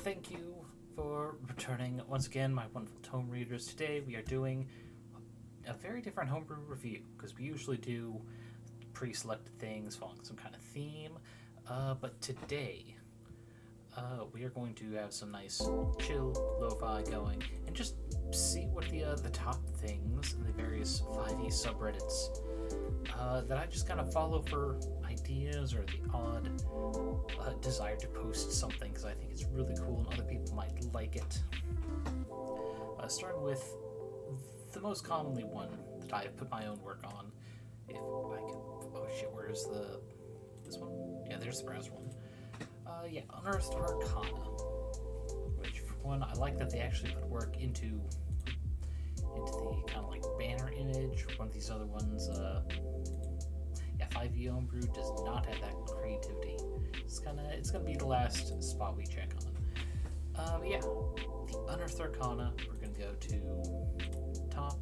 thank you for returning once again, my wonderful tome readers. Today we are doing a very different homebrew review, because we usually do pre-selected things following some kind of theme, but today we are going to have some nice chill lo-fi going and just see what the top things in the various 5e subreddits that I just kind of follow for ideas or the odd desire to post something because I think it's really cool and other people might like it. Starting with the most commonly one that I have put my own work on. If I can, oh shit, where's this one? Yeah, there's the browser one. Yeah, Unearthed Arcana, which for one, I like that they actually put work into the kind of like banner image. One of these other ones, 5e Homebrew does not have that creativity. It's gonna be the last spot we check on. But yeah, the Unearthed Arcana, we're gonna go to top.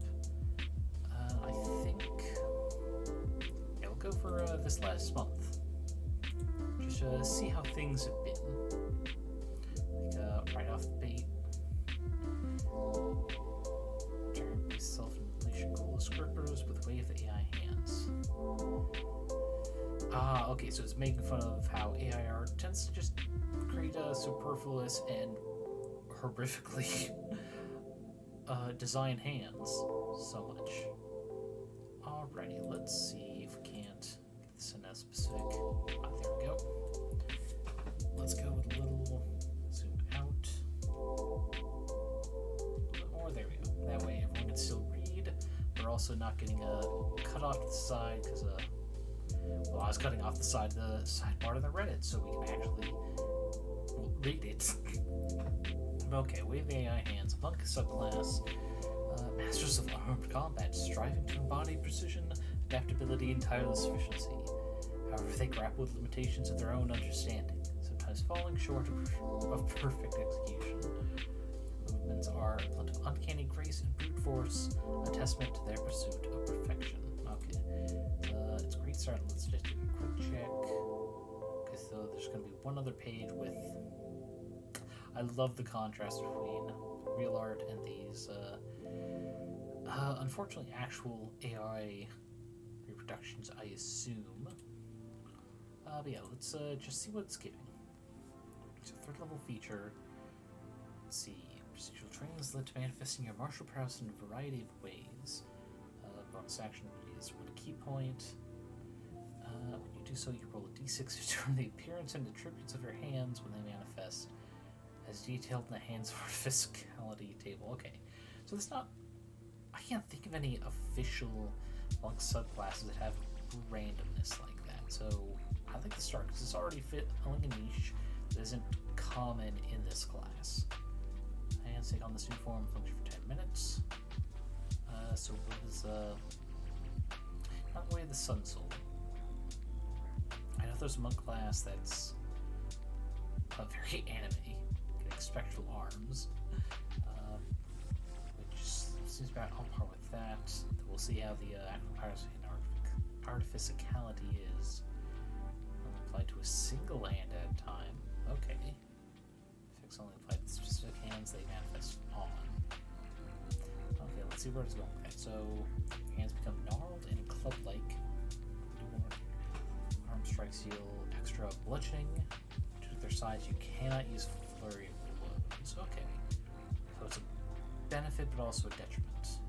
I think, yeah, we'll go for this last month. Just see how things have been. Like, right off the bait. Turn-based self-inflation goal descriptors with wave AI hands. Okay, so it's making fun of how AI art tends to just create a superfluous and horrifically design hands so much. Alrighty, let's see if we can't get this in a specific. There we go. Let's go with a little zoom out. Or there we go. That way everyone can still read. We're also not getting cut off to the side because well, I was cutting off the side of the sidebar of the Reddit so we can actually read it. Okay, wave AI hands, monk subclass, masters of armed combat, striving to embody precision, adaptability, and tireless efficiency. However, they grapple with limitations of their own understanding, sometimes falling short of perfect execution. Movements are a blend of uncanny grace and brute force, a testament to their pursuit of perfection. Okay, it's a great start. Let's just do a quick check. Okay, so there's going to be one other page with. I love the contrast between real art and these, unfortunately, actual AI reproductions, I assume. But yeah, let's just see what it's giving. It's a third level feature. Let's see. Procedural training is led to manifesting your martial prowess in a variety of ways. Bonus action is one key point. When you do so, you roll a d6 to determine the appearance and attributes of your hands when they manifest, as detailed in the Hands for Physicality table. Okay, so it's not. I can't think of any official monk subclasses that have randomness like that. So I like to start because it's already filling a niche that isn't common in this class. Hands take on this new form function for 10 minutes. So what is not the way of the Sun Soul. I know there's a monk class that's very anime, getting spectral arms, which seems about on par with that. We'll see how the artificality is applied to a single hand at a time. Okay. Effects only apply to specific hands they manifest on. Okay, let's see where it's going. Okay, so hands become gnarled and club-like. Arm strikes deal extra bludgeoning. Due to their size, you cannot use flurry of blows. Okay, so it's a benefit, but also a detriment.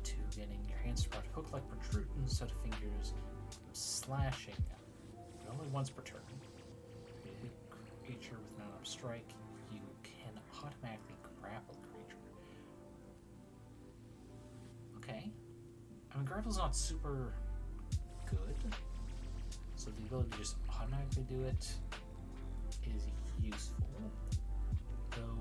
To getting your hands to hook-like protrude instead of fingers, slashing, but only once per turn. If you're a weak creature with an unarmed strike, you can automatically grapple the creature. Okay. I mean, grapple's not super good, so the ability to just automatically do it is useful. Though,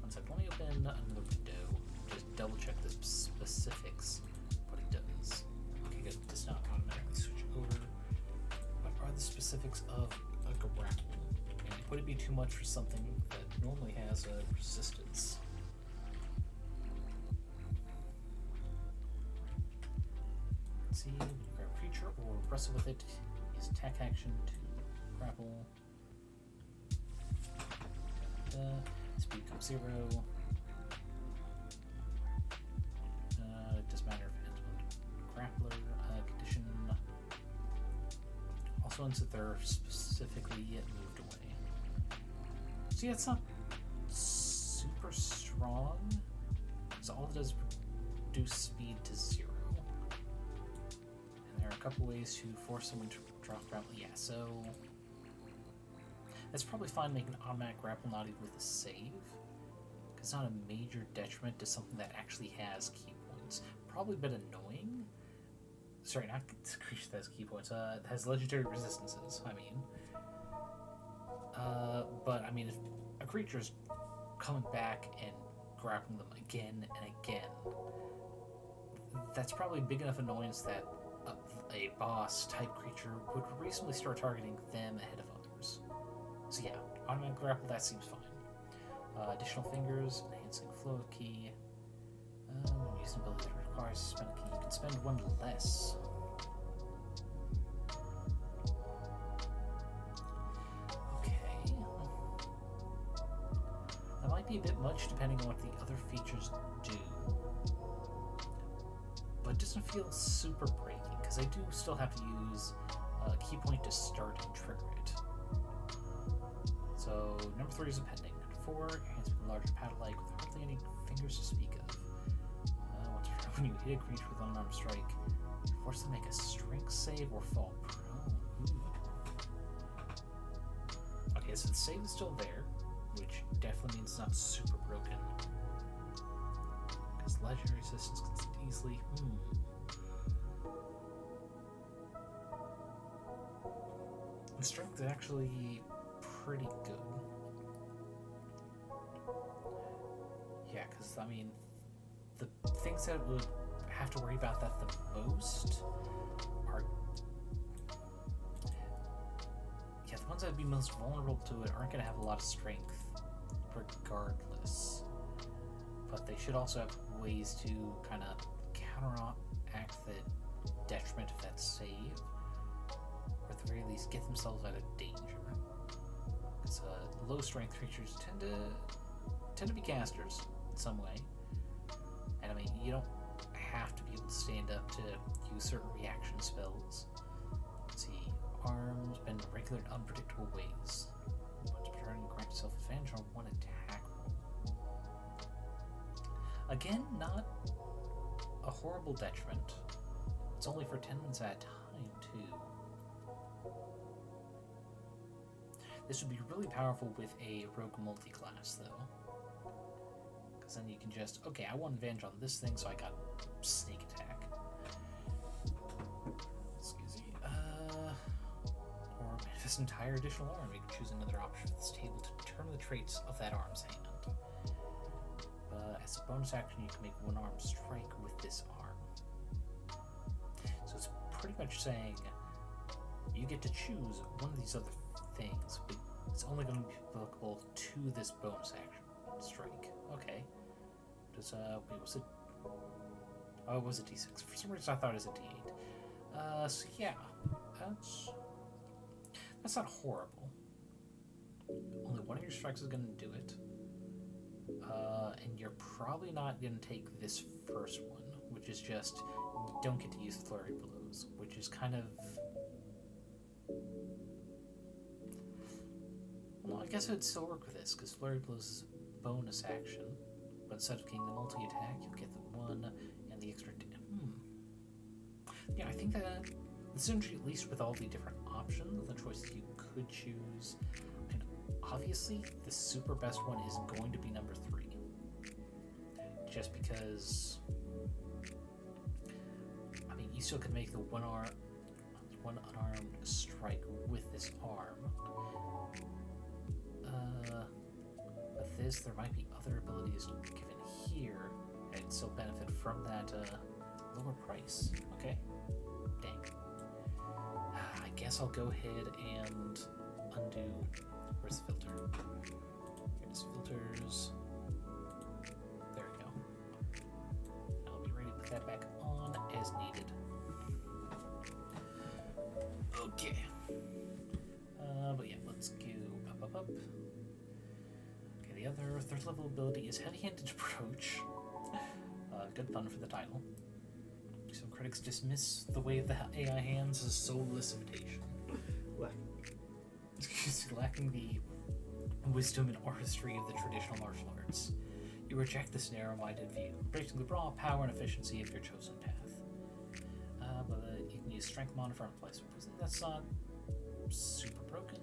one sec, let me open another window, just double check the specifics, what it does. Okay, good, it does not automatically switch over. What are the specifics of a grapple? And would it be too much for something that normally has a resistance? See, grab a creature or wrestle with it is attack action 2. grapple. Speed becomes 0. It doesn't matter if it's grappler condition. Also ones that they're specifically moved away. So yeah, it's not super strong. So all it does is reduce speed to 0. And there are a couple ways to force someone to drop grapple. Yeah, so that's probably fine making automatic grapple not even with a save. It's not a major detriment to something that actually has key points. Probably a bit annoying. Sorry, not the creature that has key points. It has legendary resistances, I mean. But, I mean, if a creature's coming back and grappling them again and again, that's probably big enough annoyance that a boss-type creature would reasonably start targeting them ahead of others. So yeah, automatic grapple, that seems fine. Additional fingers, enhancing flow of key. When using ability that requires to spend a key, you can spend one less. Okay. That might be a bit much depending on what the other features do. But it doesn't feel super breaking, because I do still have to use a key point to start and trigger it. So, number 3 is a pending. Number 4, your hands become larger paddle-like with hardly any fingers to speak of. When you hit a creature with an unarmed strike, you're forced to make a strength save or fall prone. Ooh. Okay, so the save is still there, which definitely means it's not super broken. Because legendary resistance can easily... The strength is actually pretty good. Yeah, because, I mean, the things that would have to worry about that the most are... Yeah, the ones that would be most vulnerable to it aren't going to have a lot of strength regardless. But they should also have ways to kind of counteract the detriment of that save. Or at the very least, get themselves out of danger. Because low-strength creatures tend to be casters in some way. And I mean, you don't have to be able to stand up to use certain reaction spells. Let's see, arms bend in regular and unpredictable ways. Once per turn, grant yourself advantage on one attack roll. Again, not a horrible detriment. It's only for 10 minutes at a time, too. This would be really powerful with a rogue multi-class, though. Because then you can just, okay, I want advantage on this thing, so I got sneak attack. Excuse me. Or this entire additional arm. You can choose another option at this table to determine the traits of that arm's hand. As a bonus action, you can make one arm strike with this arm. So it's pretty much saying you get to choose one of these other things, but it's only going to be applicable to this bonus action strike. Okay. Does wait, was it? Oh, it was a D6. For some reason, I thought it was a D8. So yeah, that's not horrible. Only one of your strikes is going to do it. And you're probably not going to take this first one, which is just you don't get to use flurry blows, which is kind of... Well, I guess it would still work with this, because flurry blows is a bonus action, but instead of getting the multi-attack, you'll get the one and the extra... Yeah, I think that essentially, at least with all the different options, the choices you could choose, and obviously, the super best one is going to be number 3. Just because, I mean, you still could make the one unarmed strike with this arm. With this, there might be other abilities given here, and still benefit from that lower price. Okay, dang. I guess I'll go ahead and undo. Where's the filter? Here's filters. There we go. I'll be ready to put that back on as needed. Okay. their third level ability is Heavy-Handed Approach. Good fun for the title. Some critics dismiss the way of the AI hands as soulless imitation, lacking the wisdom and artistry of the traditional martial arts. You reject this narrow-minded view, embracing the raw power and efficiency of your chosen path. But you can use Strength Modifier in place of Prison. That's not super broken.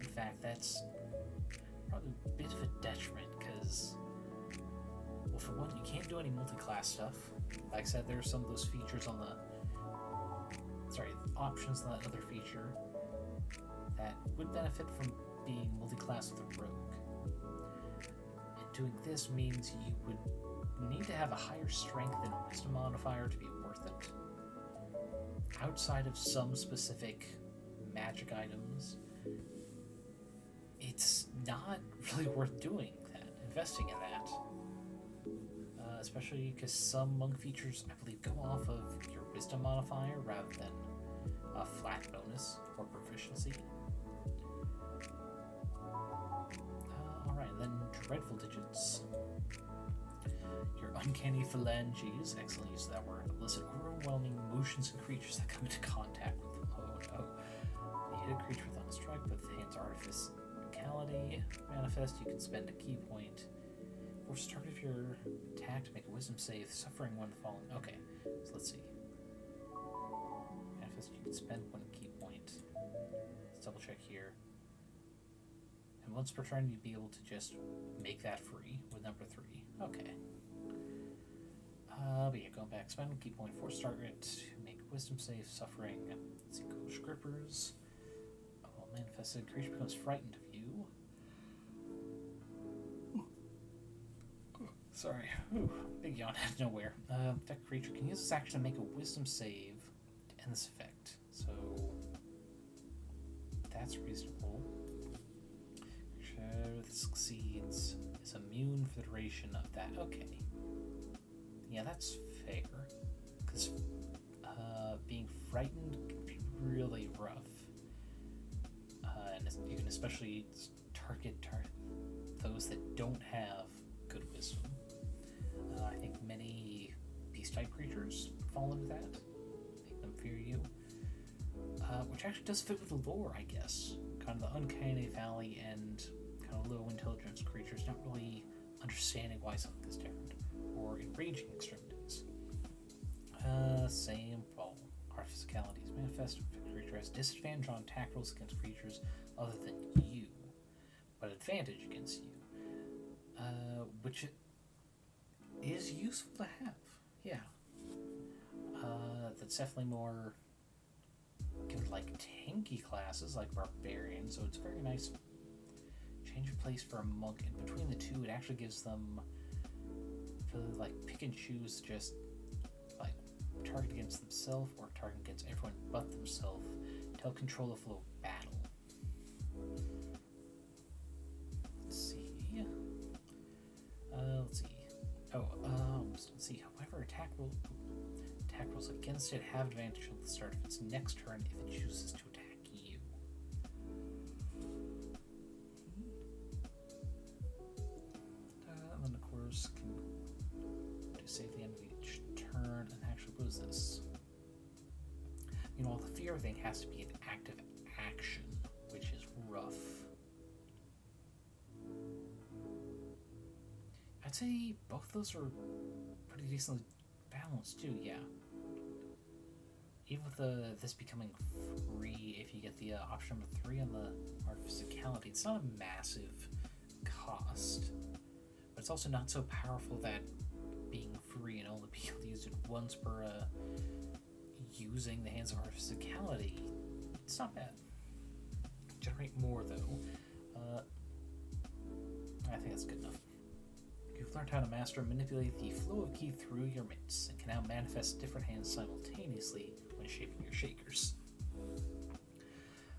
In fact, that's probably a bit of a detriment, because, well, for one, you can't do any multi-class stuff. Like I said, there are some of those features on the... options on that other feature that would benefit from being multi-class with a rogue. And doing this means you would need to have a higher strength and wisdom modifier to be worth it. Outside of some specific magic items, it's not really worth doing that, investing in that. Especially because some monk features, I believe, go off of your wisdom modifier rather than a flat bonus or proficiency. Alright, and then dreadful digits. Your uncanny phalanges, excellent use of that word, elicit overwhelming motions and creatures that come into contact with them. Oh no. You hit a creature with on a strike with Hand's Artificality manifest, you can spend a key point. Force target of your attack to make a wisdom save, suffering one falling. Okay, so let's see. Manifest, you can spend one key point. Let's double check here. And once per turn, you'd be able to just make that free with number 3. Okay. But yeah, going back, spend one key point, force target, make wisdom save, suffering. Let's see, Ghost Grippers. Oh, manifested creature becomes frightened of you. Sorry. Ooh, big yawn out of nowhere. That creature can use this action to make a wisdom save to end this effect. So that's reasonable. Creature that succeeds is immune for the duration of that. Okay. Yeah, that's fair. Because being frightened can be really rough. And you can especially target those that don't have good wisdom. I think many beast-type creatures fall into that. Make them fear you. Which actually does fit with the lore, I guess. Kind of the uncanny valley and kind of low intelligence creatures not really understanding why something is different. Or enraging extremities. Same problem. Artificalities manifest if a creature has disadvantage on attack rolls against creatures other than you, but advantage against you. Which is useful to have, yeah. That's definitely more given like tanky classes like Barbarian, so it's a very nice change of place for a monk. And between the two, it actually gives them really like pick and choose, just like target against themselves or target against everyone but themselves to help control the flow of battle. Let's see. Let's see. Let's see. However, attack rolls against it have advantage at the start of its next turn if it chooses to attack you. And then, of course, can do save the end of each turn. And actually, what is this? You know, the fear thing has to be an active action, which is rough. I'd say both those are pretty decently balanced too, yeah. Even with this becoming free, if you get the option number 3 on the artificality, it's not a massive cost. But it's also not so powerful that being free and only being able to use it once per using the Hands of Artificality, it's not bad. Generate more though. I think that's good enough. You've learned how to master and manipulate the flow of ki through your mitts, and can now manifest different hands simultaneously when shaping your shakers.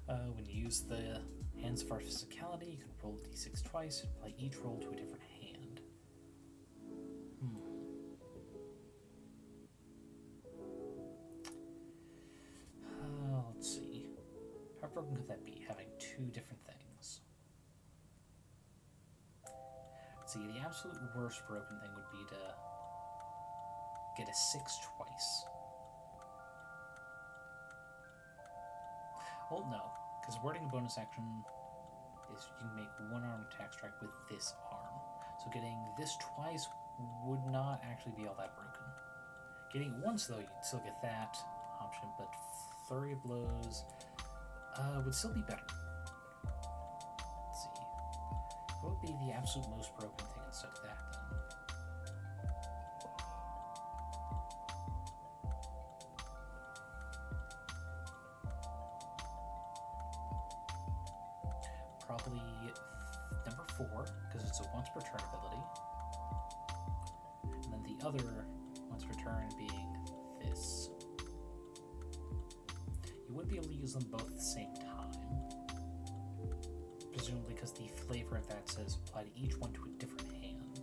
When you use the Hands of Artificality, you can roll d6 twice and apply each roll to a different hand. Let's see. How broken could that be, having 2 different things? see, the absolute worst broken thing would be to get a 6 twice. Well, no, because wording a bonus action is you can make one arm attack strike with this arm. So getting this twice would not actually be all that broken. Getting it once, though, you'd still get that option, but Flurry of Blows would still be better. Let's see. What would be the absolute most broken thing instead of that, then? Probably number 4, because it's a once per turn ability. And then the other once per turn being this. You would be able to use them both at the same time. Presumably because the flavor of that says apply to each one to a different hand.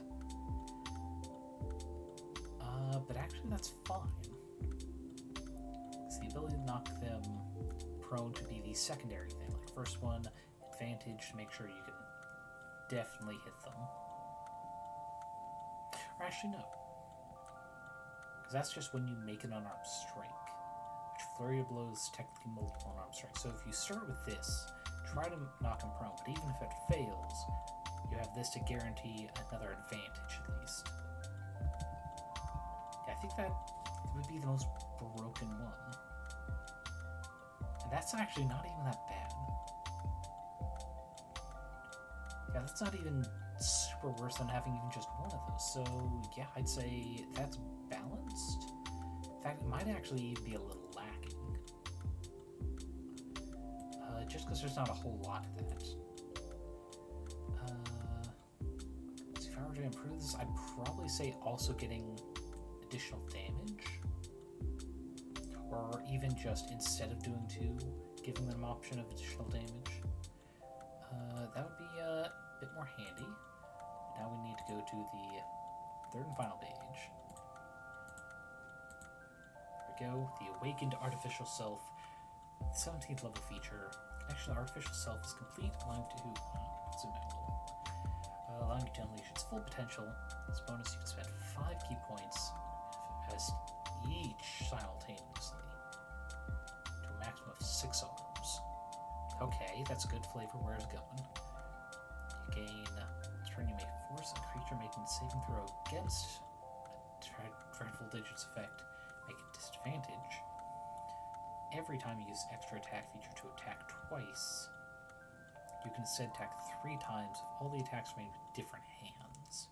But actually that's fine. It's the ability to knock them prone to be the secondary thing. Like first one, advantage to make sure you can definitely hit them. Or actually no. Because that's just when you make an unarmed strike. Which Flurry of Blows technically multiple unarmed strikes. So if you start with this, try to knock him prone, but even if it fails, you have this to guarantee another advantage at least. Yeah, I think that would be the most broken one. And that's actually not even that bad. Yeah, that's not even super worse than having even just one of those. So yeah, I'd say that's balanced. In fact, it might actually be a little lacking. Just because there's not a whole lot of that. So if I were to improve this, I'd probably say also getting additional damage. Or even just instead of doing 2, giving them an option of additional damage. That would be a bit more handy. Now we need to go to the 3rd and final page. There we go. The Awakened Artificial Self, 17th level feature. Connection to Artificial Self is complete, allowing you to zoom out a little. Allowing you to unleash its full potential. As a bonus, you can spend 5 key points as each simultaneously to a maximum of 6 arms. Okay, that's good flavor. Where's it going? You gain turn you may force a creature making a saving throw against a dreadful digits effect, make it disadvantage. Every time you use extra attack feature to attack twice, you can instead attack 3 times if all the attacks are made with different hands.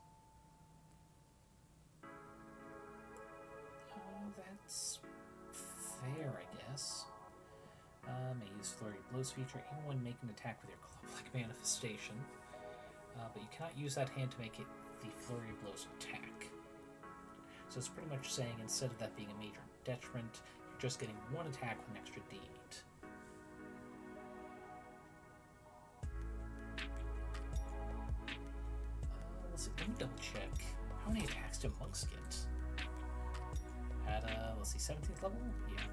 That's fair, I guess. May use Flurry of Blows feature even when making an attack with your club-like manifestation. But you cannot use that hand to make it the Flurry of Blows attack. So it's pretty much saying instead of that being a major detriment, you're just getting 1 attack with an extra d8. Let's see, let me double check. How many attacks do monks get? At, let's see, 17th level? Yeah.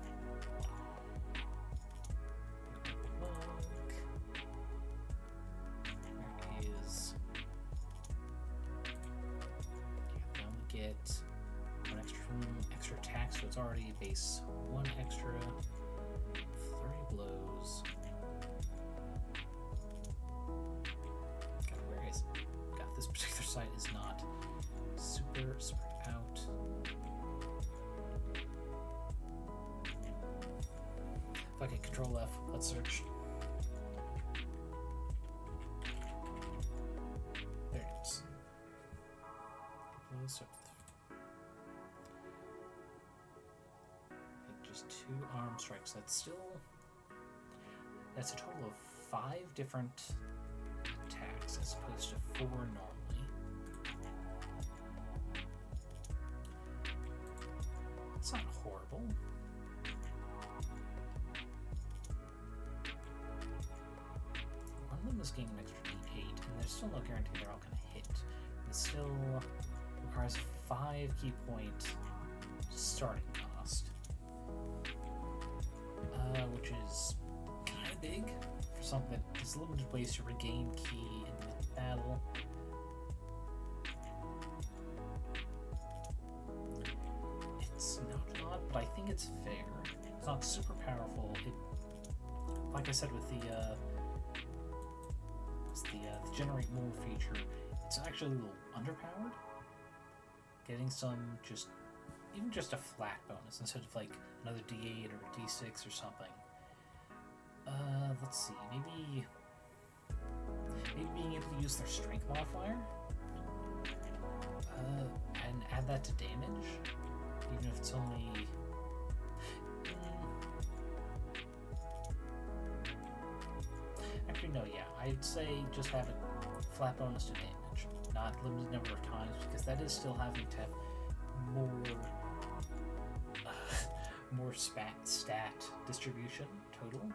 Get 1 extra attack, so it's already base 1 extra. Flurry of Blows. God, where is it? God, this particular site is not super spread out. If I can Control F, let's search. There it is. So just 2 arm strikes. That's a total of 5 different attacks as opposed to 4 normally. It's not horrible. One of them is getting an extra d8, and there's still no guarantee they're all going to hit. It still requires 5 key point starting cost, which is kind of big for something that has limited ways to regain key in mid-battle. but I think it's fair. It's not super powerful. Like I said with the generate more feature, it's actually a little underpowered. Getting some even just a flat bonus instead of like another D8 or a D6 or something. Let's see, maybe being able to use their strength modifier, and add that to damage, even if it's only. Actually, no, yeah, I'd say just have a flat bonus to damage, not limited number of times, because that is still having to have more stat distribution total.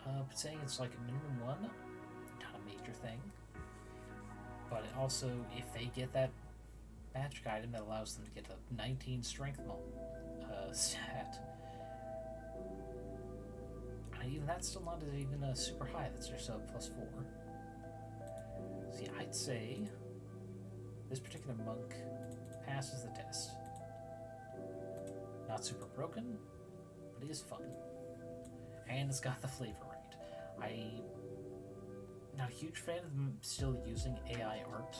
But saying it's like a minimum 1, not a major thing. But also, if they get that magic item that allows them to get a 19 strength stat, even that's still not even super high. That's just a +4. See, I'd say this particular monk passes the test. Not super broken, but it is fun. And it's got the flavor right. I'm not a huge fan of them still using AI art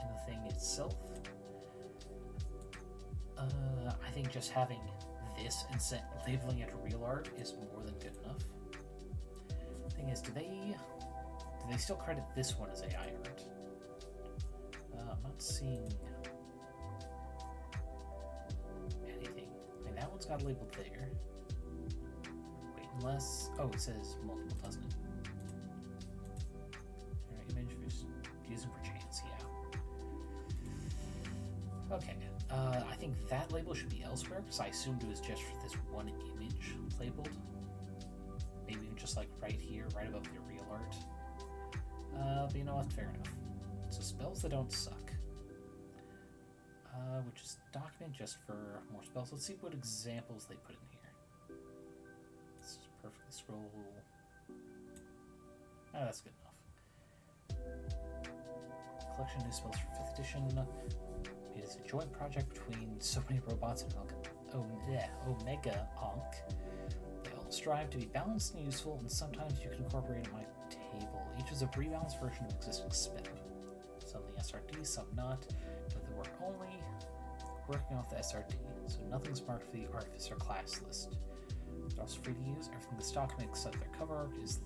in the thing itself. I think just having this and labeling it real art is more than good enough. Thing is, do they still credit this one as AI art? I'm not seeing anything. I mean, that one's got labeled there. Wait, unless... Oh, it says multiple, doesn't it? Image using for chance, yeah. Okay, I think that label should be elsewhere, because I assumed it was just for this one image labeled. Maybe even just like right here, right above the real art. But you know what, fair enough. So spells that don't suck. Which is document just for more spells. Let's see what examples they put in here. This is perfectly scrollable. Oh, that's good enough. Collection of new spells for 5th edition. It is a joint project between somanyrobots and Omega Onk. They all strive to be balanced and useful, and sometimes you can incorporate at my table. Each is a rebalanced version of an existing spell. Some the SRD, some not, but they work only working off the SRD, so nothing's marked for the Artificer class list. They're also free to use. Everything that's documented except their cover art is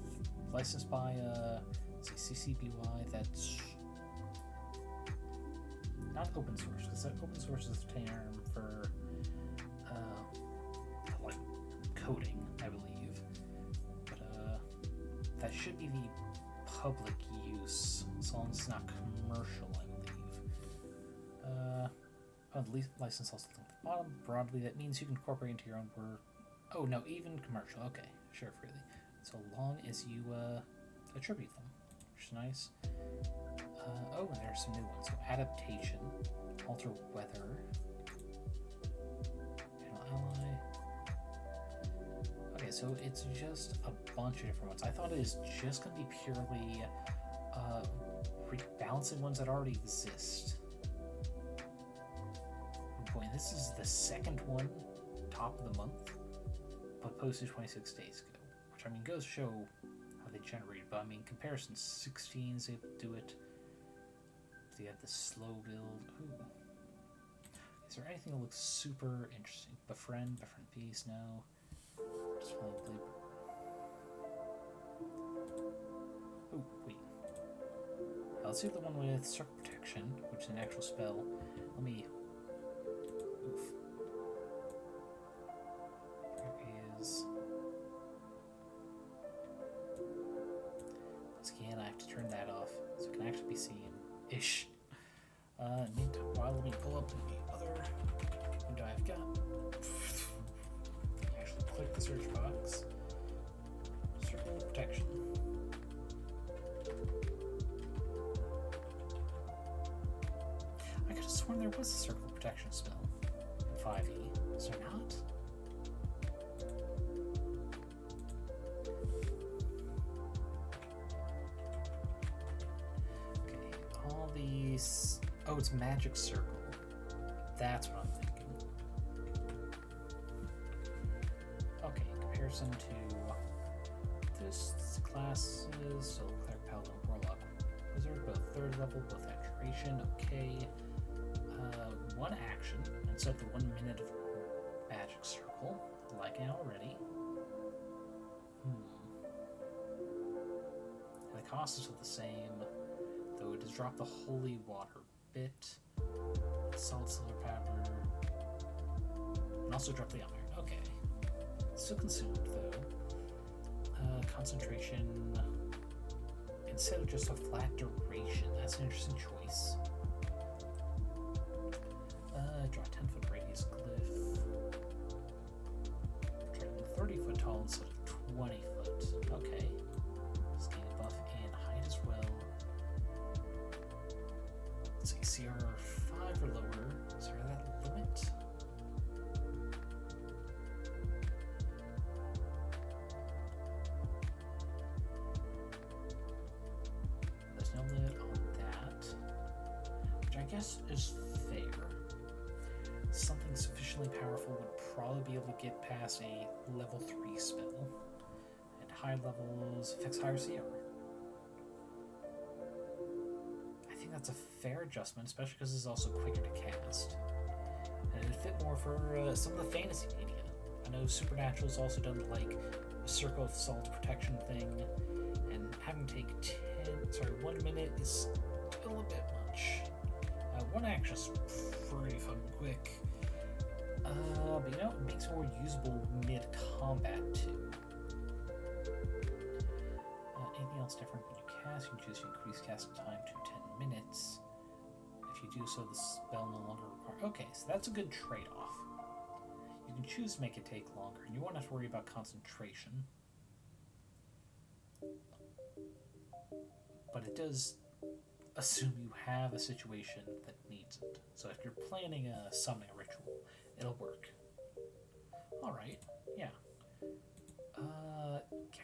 licensed by CCBY. That's not open source, because open source is a term for like coding, I believe. But that should be the public use, as long as it's not commercial, I believe. The license also at the bottom. Broadly, that means you can incorporate into your own work. Oh no, even commercial. Okay, share freely, so long as you attribute them, which is nice. Oh, and there's some new ones. So adaptation, alter weather, ally. Okay, so it's just a bunch of different ones. I thought it was just going to be purely rebalancing ones that already exist. Boy, this is the second one, top of the month, but posted 26 days ago, which I mean goes to show how they generated. But I mean, comparison 16 is able to do it. They had the slow build. Ooh. Is there anything that looks super interesting? Befriend peace now. Just playing Blade. Oh, wait. Let's do the one with Circle Protection, which is an actual spell. Let me... Oof. There is... Scan, I have to turn that off, so it can actually be seen. Ish. Meanwhile, let me pull up the other window I've got. Actually, click the search box. Circle Protection. I could have sworn there was a Circle Protection spell in 5e. Is there not? Oh, it's Magic Circle. That's what I'm thinking comparison to this classes, so Cleric, Paladin, Warlock, Wizard, both 3rd level, both have duration, okay. 1 action instead of the 1 minute of magic circle, liking it already. And the cost is still the same, though it has dropped the holy water bit, salt, silver, powder, and also dropped the iron. Okay. Still consumed though. Concentration instead of just a flat duration. That's an interesting choice. Draw 10-foot radius glyph. Try 30-foot tall instead of 20 foot. Okay. Let's gain a buff in height as well. Let's see, CR 5 or lower. Is there that limit? There's no limit on that, which I guess is fair. Something sufficiently powerful would probably be able to get past a level 3 spell, and high levels affects higher CR. I think that's a fair adjustment, especially because it's also quicker to cast. And it would fit more for some of the fantasy media. I know Supernatural's also done like a Circle of Salt protection thing, and having to take 1 minute is still a bit much. 1 action is pretty fucking quick. But you know, it makes it more usable mid-combat too. Anything else different when you cast? You can choose to increase casting time to 10 minutes. If you do so, the spell no longer requires... Okay, so that's a good trade-off. You can choose to make it take longer, and you won't have to worry about concentration. But it does assume you have a situation that needs it. So if you're planning a summoning ritual, it'll work. Alright, yeah.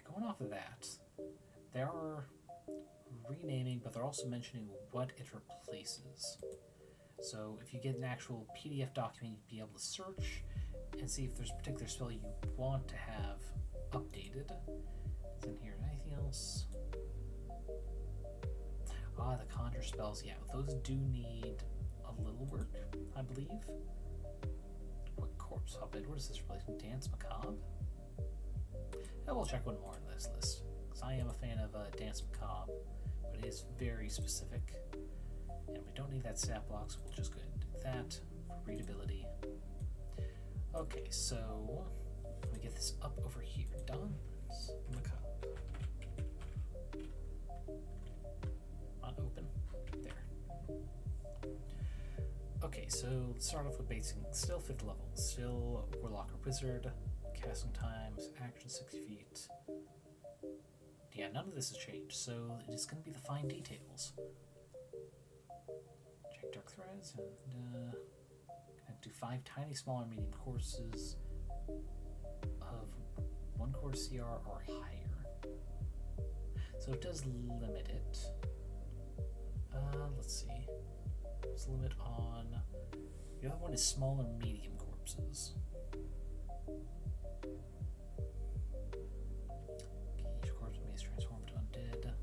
Going off of that, they are renaming, but they're also mentioning what it replaces. So if you get an actual PDF document, you'd be able to search and see if there's a particular spell you want to have updated. It's in here. Anything else? The conjure spells, yeah, those do need a little work, I believe. What corpse puppet? What is this replacement? Dance Macabre? Yeah, we'll check one more on this list, because I am a fan of Dance Macabre, but it is very specific, and we don't need that stat block, so we'll just go ahead and do that for readability. Okay, so let me get this up over here. Dance Macabre. Open. There. Okay, so let's start off with basic. Still 5th level. Still Warlock or Wizard. Casting times. Action 60 feet. Yeah, none of this has changed, so it is going to be the fine details. Check Dark Threads and do 5 tiny, small, or medium courses of 1 course CR or higher. So it does limit it. Let's see. What's the limit on... The other one is small and medium corpses. Okay, each corpse may transform to undead.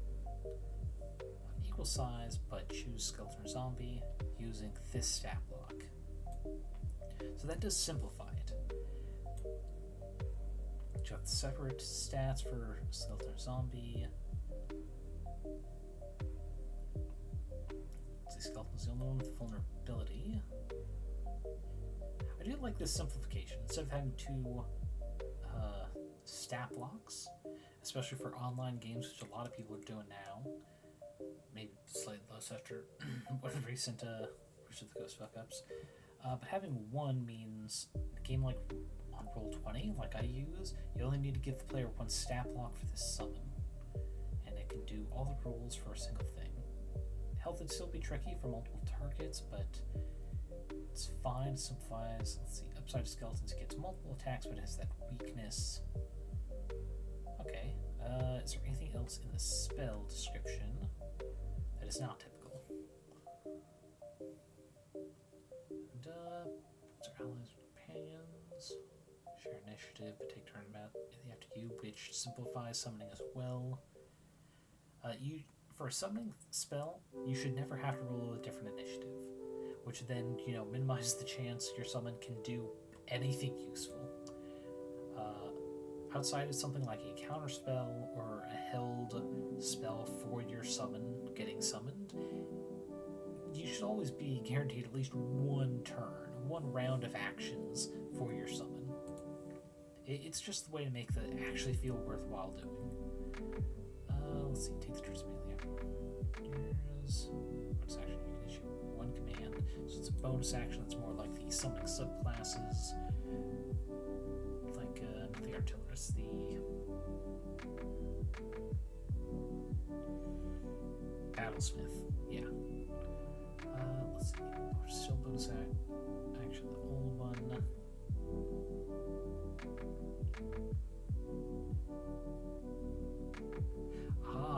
Equal size, but choose skeleton or zombie using this stat block. So that does simplify it. You have separate stats for skeleton or zombie. Skeleton's the only one with vulnerability. I do like this simplification. Instead of having 2 stat blocks, especially for online games, which a lot of people are doing now, maybe slightly less after one of the recent the Ghost fuck-ups, but having 1 means a game like on Roll20, like I use, you only need to give the player 1 stat block for this summon, and it can do all the rolls for a single thing. Health would still be tricky for multiple targets, but it's fine. It simplifies. Let's see. Upside of Skeletons, it gets multiple attacks, but it has that weakness. Okay. Is there anything else in the spell description that is not typical? And, what's our allies and companions? Share initiative, but take turn about. They have to Review, which simplifies summoning as well. For a summoning spell, you should never have to roll a different initiative, which then, minimizes the chance your summon can do anything useful. Outside of something like a counter spell or a held spell for your summon getting summoned, you should always be guaranteed at least one turn, one round of actions for your summon. It's just the way to make it actually feel worthwhile doing. Let's see, take the Toastermeal. Here's bonus action. You can issue one command, so it's a bonus action that's more like the summoning subclasses, like the Artillerist, the Battlesmith. Yeah. Let's see. Still bonus action. The old one.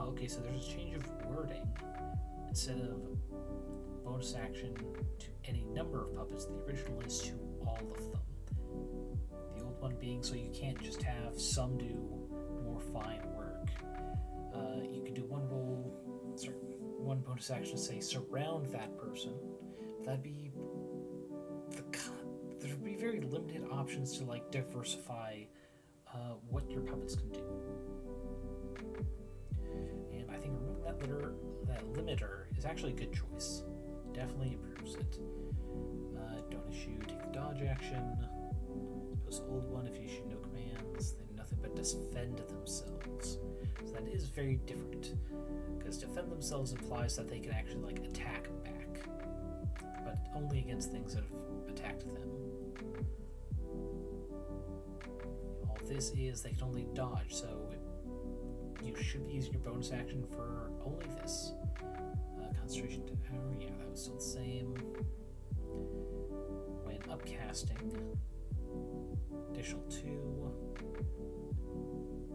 Okay, so there's a change of wording. Instead of bonus action to any number of puppets, the original is to all of them. The old one being so you can't just have some do more fine work. You can do one bonus action to say surround that person. There'd be very limited options to diversify what your puppets can do. I think removing that limiter is actually a good choice. Definitely improves it. Don't issue, take the dodge action. Post the old one if you issue no commands. They do nothing but defend themselves. So that is very different, because defend themselves implies that they can actually attack back, but only against things that have attacked them. All this is they can only dodge, so you should be using your bonus action for only this. Concentration to power, yeah, that was still the same. When upcasting, additional 2,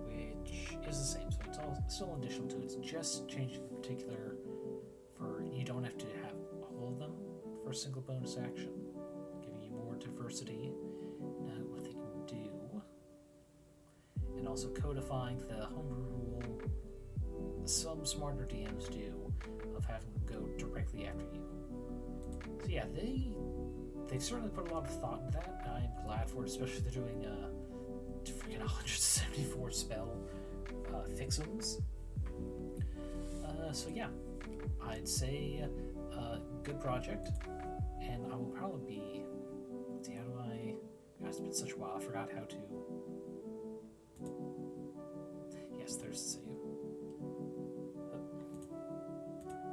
which is the same, so it's all still additional 2. It's just changing the particular for you don't have to have all of them for a single bonus action, giving you more diversity what they can do. And also codifying the homebrew rule some smarter DMs do of having them go directly after you. So yeah, they've certainly put a lot of thought into that. I'm glad for it, especially they're doing freaking 174 spell fixums. So yeah, I'd say good project, and I will probably be. Let's see, how do I? God, it's been such a while. I forgot how to. Yes, there's the save.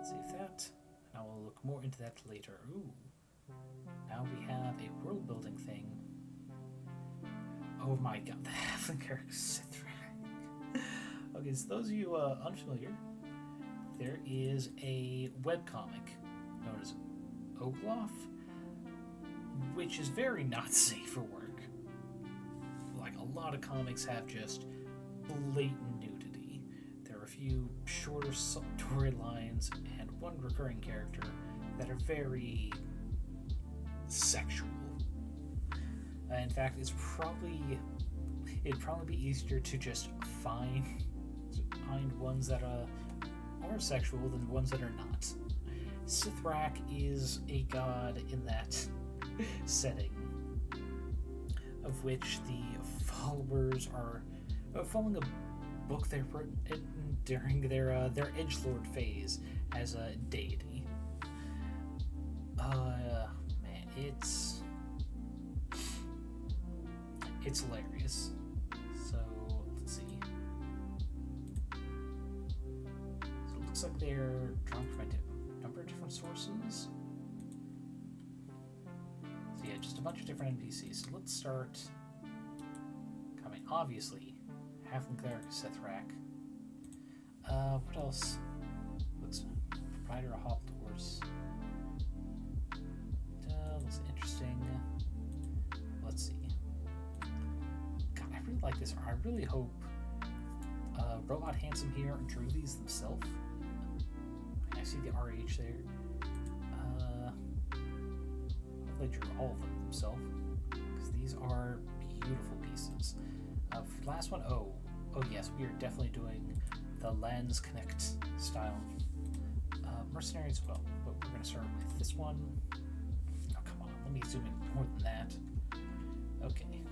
Save that, and I will look more into that later. Ooh, now we have a world building thing. Oh my god, the halfling character Sithrak. Okay, so those of you unfamiliar, there is a webcomic known as Ogloff, which is very not safe for work. A lot of comics have just blatant nudity. There are a few shorter storylines and one recurring character that are very sexual. In fact, it'd probably be easier to just find ones that are sexual than ones that are not. Sithrak is a god in that setting, of which the followers are following a book they've written during their edgelord phase as a deity. Man, it's hilarious. So let's see. So it looks like they're drawn from a number of different sources. So yeah, just a bunch of different NPCs. So let's start. Obviously, halfling cleric Sithrak. What else? Looks rider a hobbled horse. Looks interesting. Let's see. God, I really like this. I really hope RobotHandsome here drew these themselves. I see the RH there. They drew all of them themselves, because these are beautiful pieces. Last one, Oh yes, we are definitely doing the Lens Connect style mercenary as well, but we're going to start with this one. Oh, come on, let me zoom in more than that. Okay.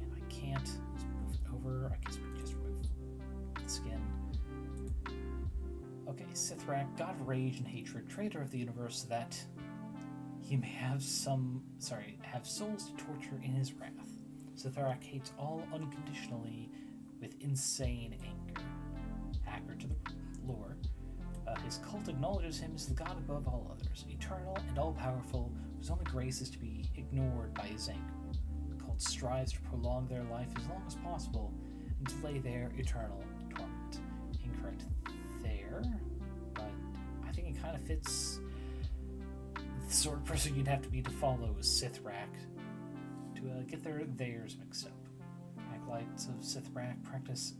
And I can't just move it over. I guess we can just remove the skin. Okay, Sithrak, god of rage and hatred, traitor of the universe, that he may have have souls to torture in his wrath. Sithrak hates all unconditionally with insane anger. Accurate to the lore, his cult acknowledges him as the god above all others, eternal and all-powerful, whose only grace is to be ignored by his anger. The cult strives to prolong their life as long as possible and delay their eternal torment. Incorrect there, but I think it kind of fits the sort of person you'd have to be to follow Sithrak to get theirs mixed up. Acolytes of Sithrak practice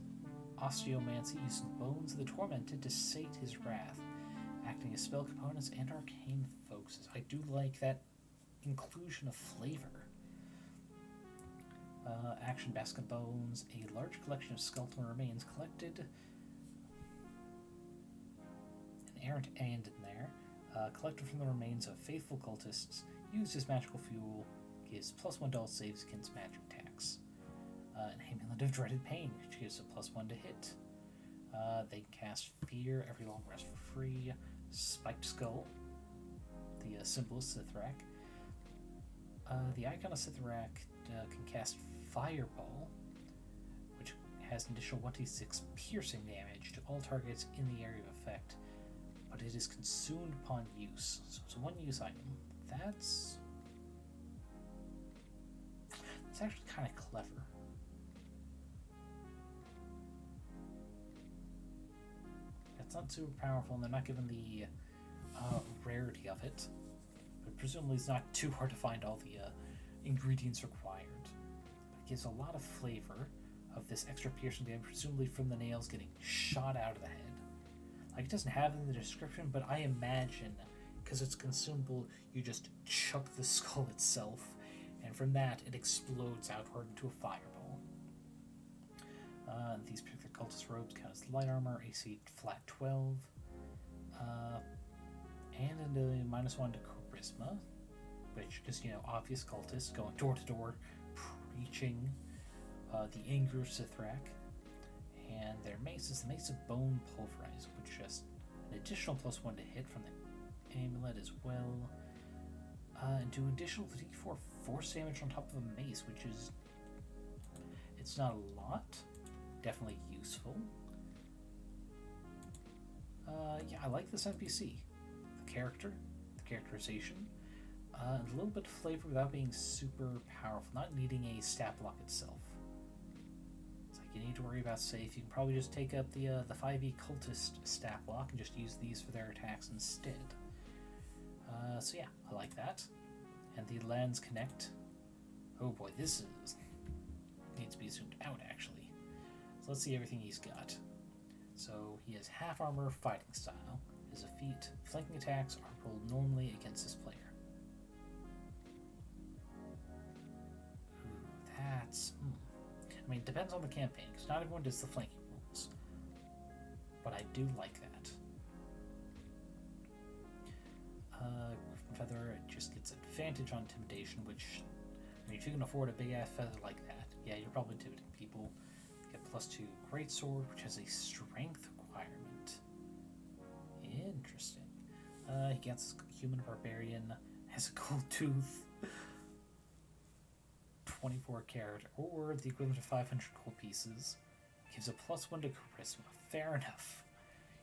osteomancy, using bones of the tormented to sate his wrath, acting as spell components and arcane focuses. I do like that inclusion of flavor. Action basket bones, a large collection of skeletal remains collected. An errant and in there, collected from the remains of faithful cultists, used as magical fuel, gives +1 to all saves against magic attacks. An Amulet of Dreaded Pain, which gives a +1 to hit. They cast Fear every long rest for free. Spiked Skull, the symbol of Sithrak. The icon of Sithrak can cast Fireball, which has an additional 1d6 piercing damage to all targets in the area of effect, but it is consumed upon use, so it's a one-use item. That's actually kind of clever. It's not super powerful, and they're not given the rarity of it, but presumably it's not too hard to find all the ingredients required. But it gives a lot of flavor of this extra piercing damage, presumably from the nails getting shot out of the head. Like, it doesn't have it in the description, but I imagine, because it's consumable, you just chuck the skull itself, and from that it explodes outward into a fireball. These particular cultist robes count as light armor, AC flat 12, and into -1 to charisma, which is, obvious cultists going door to door, preaching the anger of Sithrak. And their mace is the Mace of Bone Pulverize, which just an additional +1 to hit from the amulet as well. And do additional d4 force damage on top of a mace, which is, it's not a lot, definitely useful. Yeah, I like this NPC. The character, the characterization, and a little bit of flavor without being super powerful, not needing a stat block itself. It's like you need to worry about safe. You can probably just take up the 5e cultist stat block and just use these for their attacks instead. So yeah, I like that. And the Lens Connect. Oh boy, this needs to be zoomed out actually. So let's see everything he's got. So he has half armor, fighting style. His feat, flanking attacks are rolled normally against this player. Ooh, that's... I mean, it depends on the campaign, because not everyone does the flanking rolls. But I do like that. Griffin Feather, it just gets advantage on intimidation, which, I mean, if you can afford a big-ass feather like that, yeah, you're probably intimidating people. Get +2 Greatsword, which has a strength requirement. Interesting. He gets Human Barbarian, has a gold tooth, 24 carat, or the equivalent of 500 gold pieces. Gives a +1 to Charisma. Fair enough.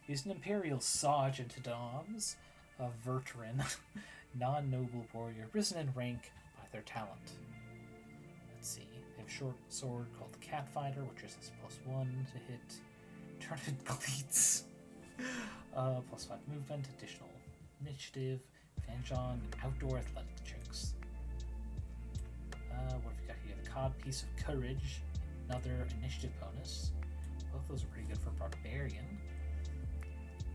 He's an Imperial Sergeant at Arms, a veteran, non-noble warrior, risen in rank by their talent. Let's see. They have a short sword called the Catfighter, which just has +1 to hit. Tournament Cleats. +5 movement, additional initiative, advantage on outdoor athletic checks. What have we got here? The Cod Piece of Courage, another initiative bonus. Both those are pretty good for Barbarian.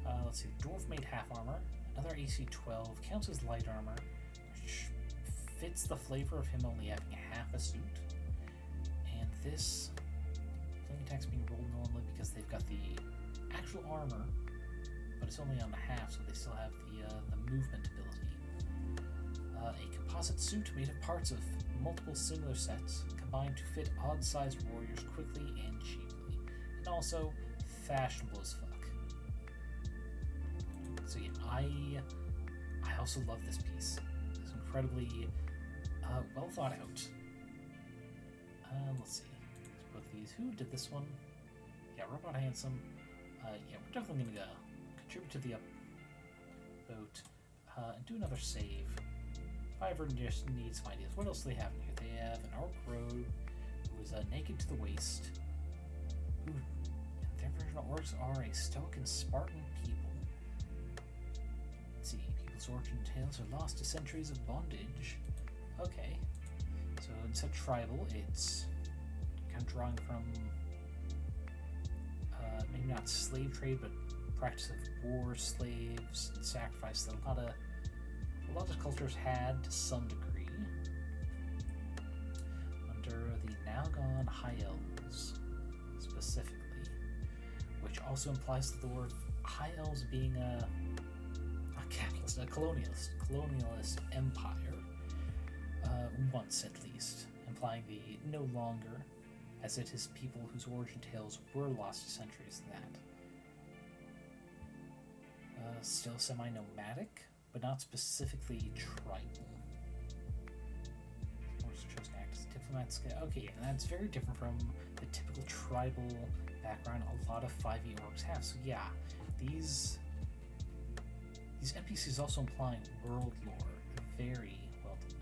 Let's see, Dwarf made half armor, another AC 12, counts as light armor, which fits the flavor of him only having half a suit. And this flaming attack's being rolled normally because they've got the actual armor, but it's only on the half, so they still have the movement ability. A composite suit made of parts of multiple similar sets combined to fit odd-sized warriors quickly and cheaply, and also fashionable as fuck. So yeah, I also love this piece. It's incredibly well thought out. Let's see. Let's put these. Who did this one? Yeah, RobotHandsome. Yeah, we're definitely going to contribute to the upvote and do another save. If I ever just need some ideas. What else do they have in here? They have an orc rogue who is naked to the waist. Ooh, their version of orcs are a stoic and Spartan people. Let's see. People's origin tales are lost to centuries of bondage. Okay. So instead of tribal, it's kind of drawing from maybe not slave trade, but practice of war, slaves, and sacrifice that a lot of cultures had to some degree. Under the now gone High Elves, specifically, which also implies the word High Elves being a capitalist, a colonialist empire, once at least, implying the no longer, as it is people whose origin tales were lost to centuries of that. Still semi-nomadic, but not specifically tribal. Orcs chose to act as diplomats. Okay, and that's very different from the typical tribal background a lot of 5e orcs have. So yeah, these NPCs also implying world lore. Very well done.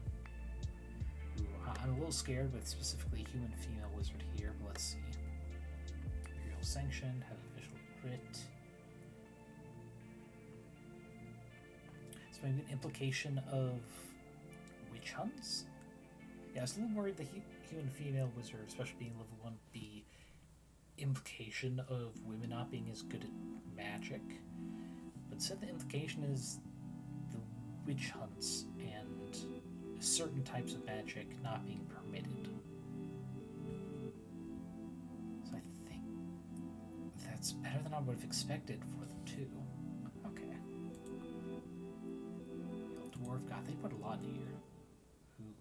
Ooh, I'm a little scared with specifically human female wizard here, but let's see. Imperial sanctioned, have official crit. So maybe an implication of witch hunts? Yeah, I was a little worried the human female wizard, especially being level 1, the implication of women not being as good at magic. But instead the implication is the witch hunts and certain types of magic not being permitted. So I think that's better than I would have expected for them too. Okay. Dwarf, God, they put a lot in here. Ooh.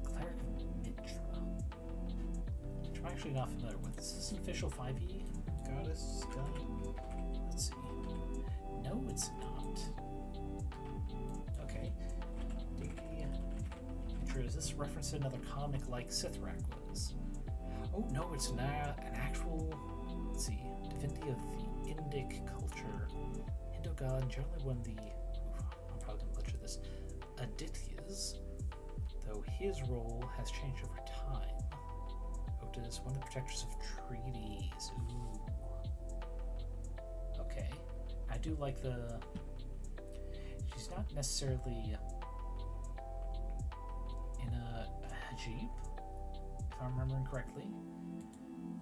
Cleric of Mitra, which I'm actually not familiar with. Is this an official 5e goddess guy? Let's see. No, it's not. Okay. Mitra, is this a reference to another comic like Sithrak was? Oh, no, it's not an actual, let's see, divinity of the Indic culture. Hindu god, generally one of the, I'm probably going to butcher this, Adityas, though his role has changed over time. Otis, one of the protectors of treaties. Ooh. Okay. I do like she's not necessarily in a hijab, if I'm remembering correctly,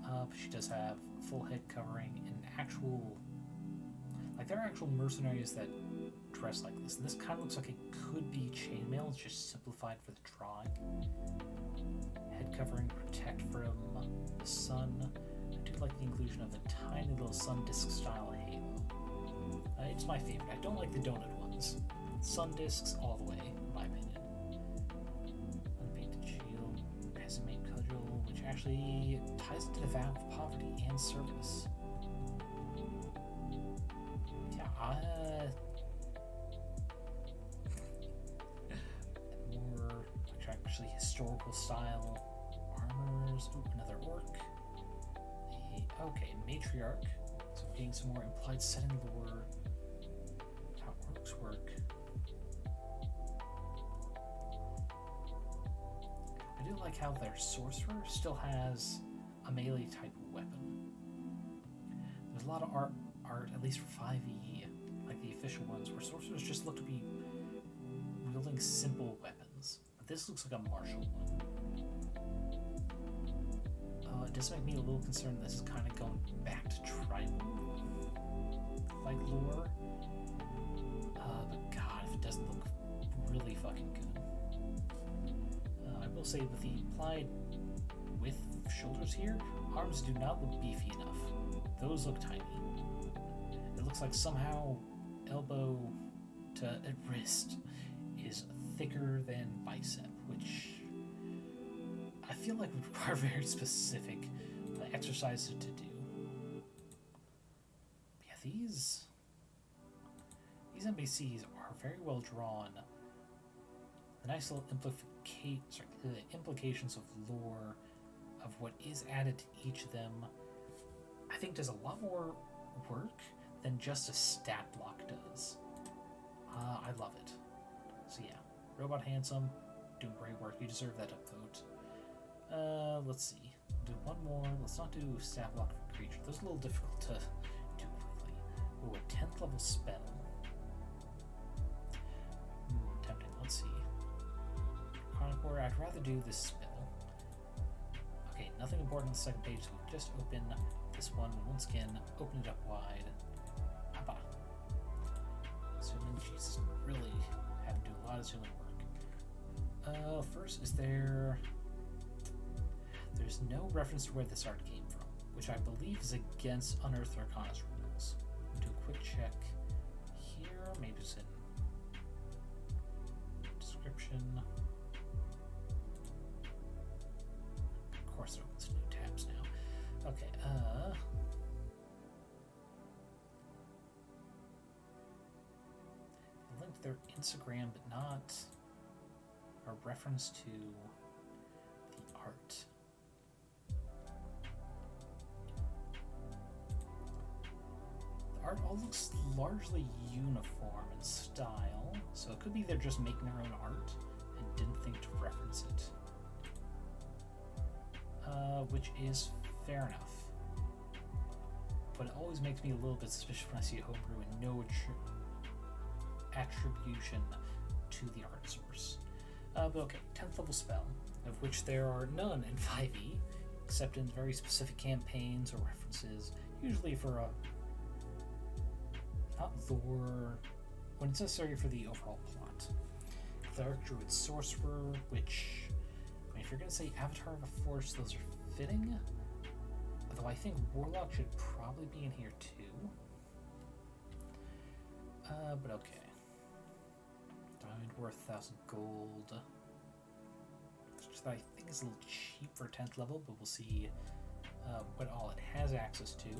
but she does have full head covering and actual, like there are actual mercenaries that dress like this, and this kind of looks like it could be chainmail. It's just simplified for the drawing. Head covering, protect from the sun. I do like the inclusion of a tiny little sun disk style halo. It's my favorite. I don't like the donut ones. Sun discs all the way, in my opinion. Unpainted shield, Aasimar cudgel, which actually ties into the vow of poverty and service. Yeah, more actually historical style armors. Ooh, another orc. Okay, matriarch. So we're getting some more implied setting lore. How orcs work. I do like how their sorcerer still has a melee type of weapon. There's a lot of art, at least for 5e, like the official ones, where sorcerers just look to be wielding simple weapons. But this looks like a martial one. It does make me a little concerned this is kind of going back to tribal like lore. But God, if it doesn't look really fucking good. I will say with the implied width shoulders here. Arms do not look beefy enough. Those look tiny. It looks like somehow elbow to wrist is thicker than bicep, which I feel like would require very specific exercises to do. Yeah, these NPCs are very well drawn. The nice little implications of lore of what is added to each of them, I think does a lot more work than just a stat block does. I love it. So yeah, RobotHandsome, doing great work. You deserve that upvote. Let's see. Do one more. Let's not do stat block for creature. Those are a little difficult to do quickly. Ooh, a 10th level spell. Tempting. Let's see. Draconic, I'd rather do this spell. Okay, nothing important on the second page, so we just open this one once again, open it up wide. Haba. Zooming, Jesus, really having to do a lot of zooming work. First, there's no reference to where this art came from, which I believe is against Unearthed Arcana's rules. Do a quick check here, maybe it's in description. Of course, it opens new tabs now. Okay, they linked their Instagram, but not a reference to the art. The art all looks largely uniform in style, so it could be they're just making their own art and didn't think to reference it. Which is fair enough. But it always makes me a little bit suspicious when I see a homebrew and no attribution to the art source. But okay, 10th level spell, of which there are none in 5e, except in very specific campaigns or references, usually for not lore, when it's necessary for the overall plot. The Dark Druid Sorcerer, which, I mean, if you're going to say Avatar of a Force, those are fitting, although I think Warlock should probably be in here too. But okay. Diamond worth 1,000 gold. Which I think is a little cheap for 10th level, but we'll see what all it has access to. You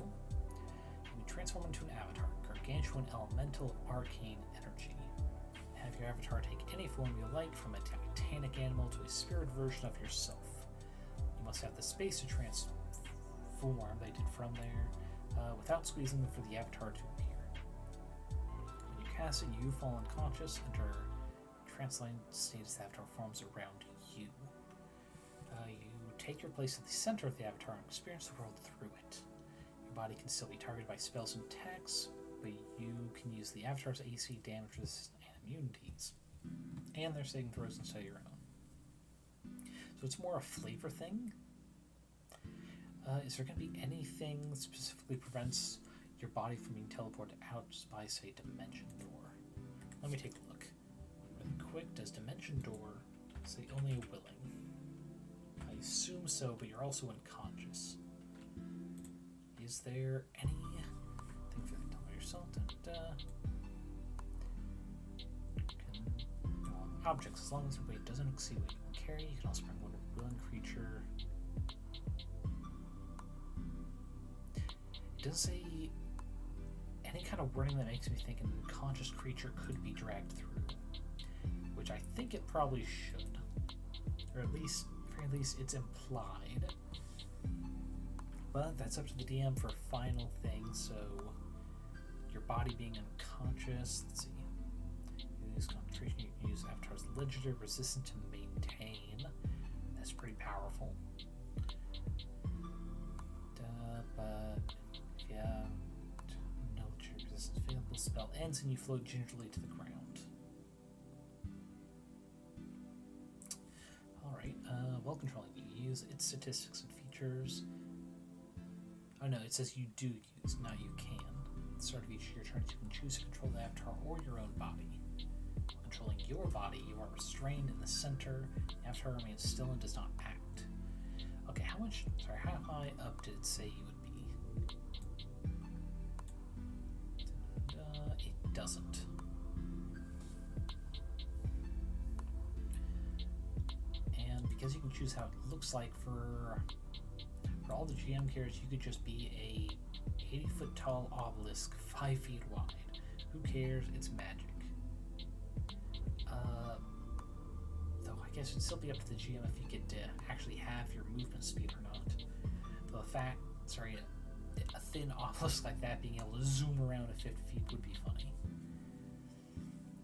can transform into an avatar, gargantuan elemental of arcane energy. Have your avatar take any form you like, from a titanic animal to a spirit version of yourself. You must have the space to transform, they did from there, without squeezing for the avatar to appear. When you cast it, you fall unconscious, enter transient state as the avatar forms around you. You take your place at the center of the avatar and experience the world through it. Your body can still be targeted by spells and attacks, but you can use the avatar's AC, damage resistance, and immunities, and their saving throws instead of your own. So it's more a flavor thing. Is there going to be anything that specifically prevents your body from being teleported out just by, say, Dimension Door? Let me take a look. Really quick, does Dimension Door say only a willing? I assume so, but you're also unconscious. Is there anything for the top of yourself? Objects, as long as your weight doesn't exceed what you can carry, you can also bring one willing creature. It doesn't say any kind of wording that makes me think an unconscious creature could be dragged through, which I think it probably should, or at least it's implied. But that's up to the DM for final things. So your body being unconscious. Let's see. Use concentration. You can use Avatar's legendary resistance to maintain. That's pretty powerful. But yeah, no resistance available. Spell ends and you float gingerly to the ground. Alright, while controlling, you use its statistics and features. Oh no, it says you do use, not you can. At the start of each of your turns, you can choose to control the avatar or your own body. While controlling your body, you are restrained in the center. The avatar remains still and does not act. Okay, how much? Sorry, how high up did it say you would be? It doesn't. And because you can choose how it looks like for all the GM characters, you could just be a 80-foot tall obelisk, 5 feet wide. Who cares? It's magic. Though I guess it'd still be up to the GM if you get to actually have your movement speed or not. Though a thin obelisk like that being able to zoom around at 50 feet would be funny.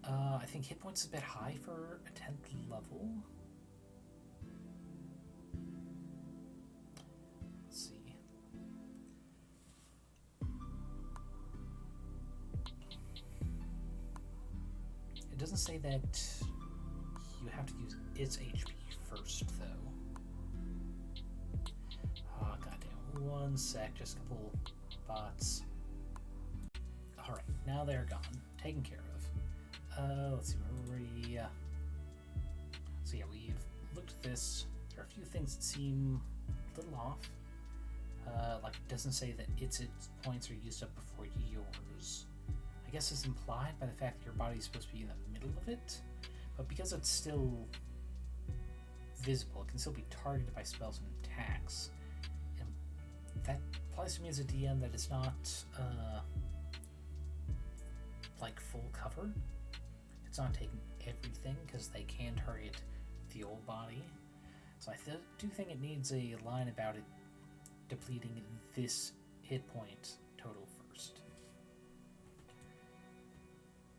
I think hit points is a bit high for a 10th level. Let's see. It doesn't say that you have to use its HP first, though. Oh, goddamn. One sec, just a couple bots. Alright, now they're gone. Taken care of. Let's see where we... So yeah, we've looked at this. There are a few things that seem a little off. Like, it doesn't say that its points are used up before yours. I guess it's implied by the fact that your body's supposed to be in the middle of it, but because it's still visible, it can still be targeted by spells and attacks. And that applies to me as a DM that it's not like full cover. It's not taking everything because they can target the old body. So I do think it needs a line about it depleting this hit point total first.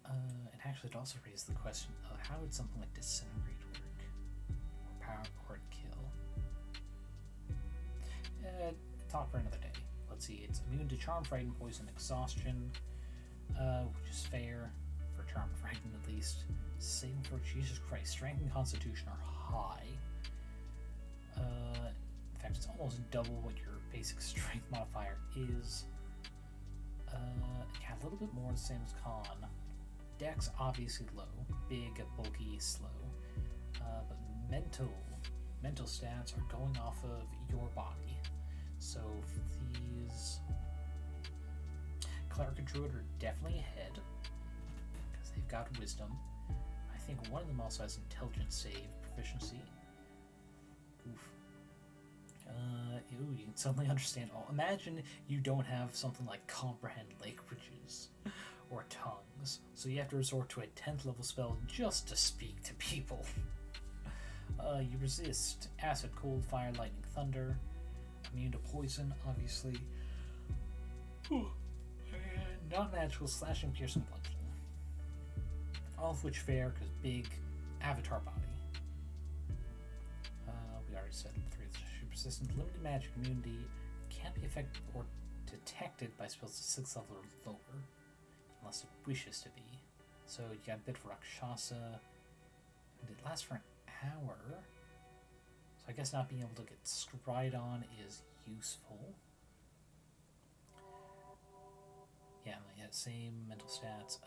And actually, it also raises the question of how would something like Disintegrate work? Or Power Port Kill? Talk for another day. Let's see, it's immune to Charm, Frighten, Poison, Exhaustion, which is fair, for Charm, Frighten at least. Saving for Jesus Christ, Strength and Constitution are high. In fact, it's almost double what your basic Strength modifier is. Yeah, a little bit more the same as Con. Dex obviously low, big, bulky, slow, but mental stats are going off of your body. So these Cleric and Druid are definitely ahead because they've got wisdom. I think one of them also has intelligence save proficiency. Oof. You can suddenly understand all. Imagine you don't have something like comprehend languages or tongues, so you have to resort to a 10th level spell just to speak to people. You resist acid, cold, fire, lightning, thunder. Immune to poison, obviously. And non-magical, slashing, piercing, bludgeoning. All of which fair because big avatar body. We already said 3 persistent, limited magic immunity, can't be affected or detected by spells at 6th level or lower, unless it wishes to be. So you got a bit of Rakshasa, and it lasts for an hour. So I guess not being able to get scryed on is useful. Yeah, same mental stats.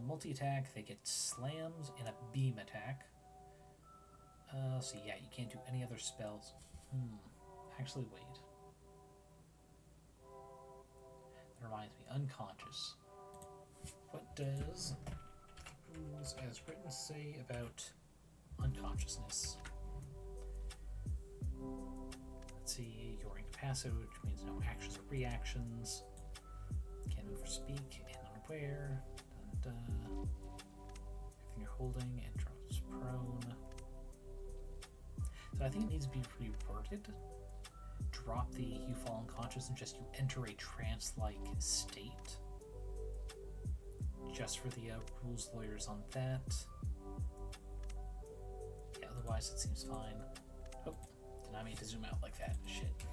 Multi-attack, they get slams and a beam attack. So yeah, you can't do any other spells. Actually, wait. That reminds me, unconscious. What does the rules as written say about unconsciousness? Let's see, you're incapacitated, which means no actions or reactions. Can't move or speak, and unaware. Everything you're holding and drops prone. So I think it needs to be reworded. Drop the you fall unconscious and just you enter a trance-like state. Just for the rules lawyers on that. Yeah, otherwise it seems fine. Oh, did not mean to zoom out like that. Shit.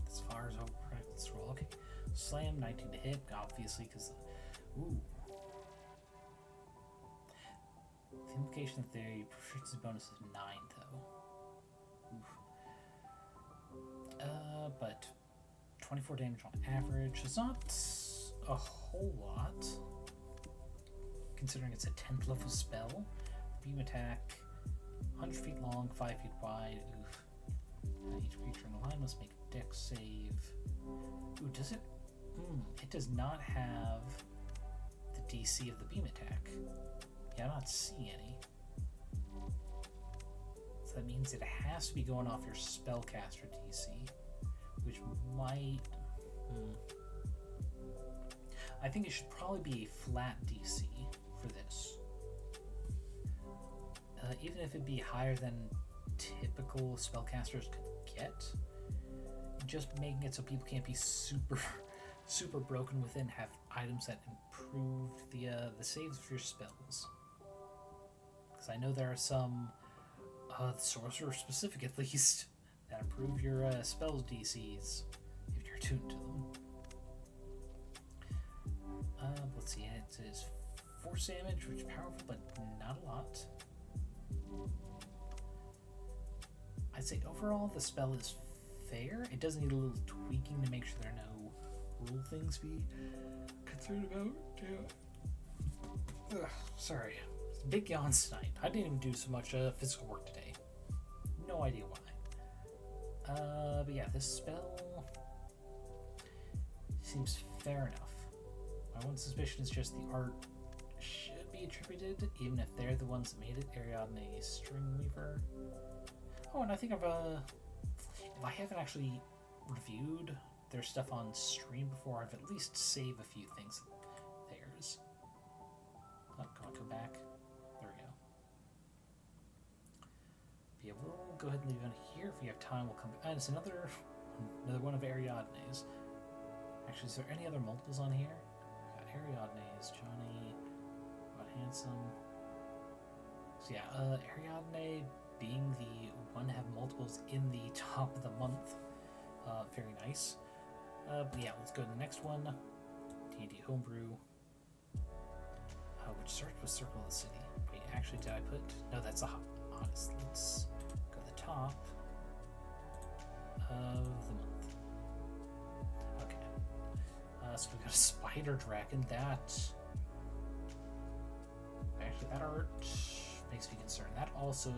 As far as over practice roll, okay. Slam, 19 to hit, obviously, because ooh. The implication that the proficiency bonus is 9, though. Oof. But 24 damage on average. It's not a whole lot, considering it's a 10th level spell. beam attack, 100 feet long, 5 feet wide. Oof. Each creature in the line must make a dex save. Ooh, does it? It does not have the DC of the beam attack. Yeah, I'm not seeing any. So that means it has to be going off your spellcaster DC, which might... I think it should probably be a flat DC for this. Even if it'd be higher than typical spellcasters could get, just making it so people can't be super broken within, have items that improve the saves for your spells. Because I know there are some sorcerer specific at least that improve your spells DCs if you're attuned to them. Let's see, it says force damage, which is powerful but not a lot. I'd say overall the spell is fair. It does need a little tweaking to make sure there are no rule things to be concerned about. Ugh, sorry. Big yawns tonight. I didn't even do so much physical work today. No idea why. But yeah, this spell seems fair enough. My one suspicion is just the art should be attributed, even if they're the ones that made it. AriadneStringweaver. Oh, and I think if I haven't actually reviewed their stuff on stream before, I've at least saved a few things of theirs. Oh, come back. There we go. But yeah, we'll go ahead and leave it here. If we have time, we'll come back. And it's another one of Ariadne's. Actually, is there any other multiples on here? We got Ariadne's, Johnny, RobotHandsome. So yeah, Ariadne being the one to have multiples in the top of the month. Very nice. But yeah, let's go to the next one. D&D Homebrew. Which starts with Circle of the City. Wait, actually, did I put... No, that's the hottest. Let's go to the top of the month. Okay. So we got a Spider Dragon. Actually, that art makes me concerned. That also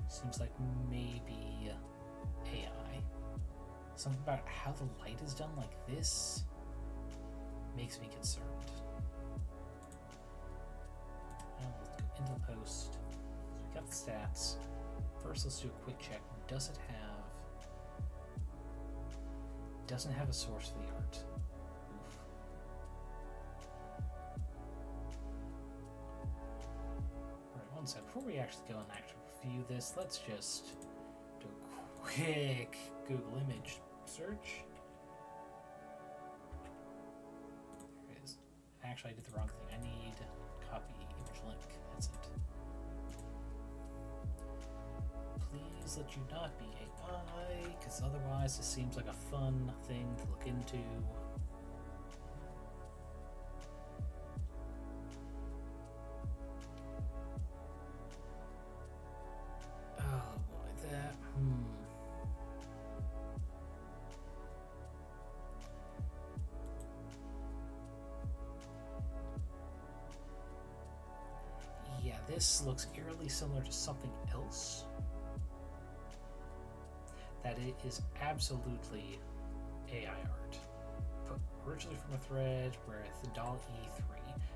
seems like maybe AI. Something about how the light is done like this makes me concerned. Now let's go into the post. So we got the stats. First, let's do a quick check. Doesn't have a source for the art. Oof. Alright, one sec. Before we actually go and actually review this, let's just do a quick Google image search. There it is. Actually, I did the wrong thing. I need copy image link. That's it. Please let you not be AI, because otherwise this seems like a fun thing to look into. Oh boy, that. Yeah, this looks eerily similar to something else. That it is absolutely AI art. Put originally from a thread with the DALL-E 3.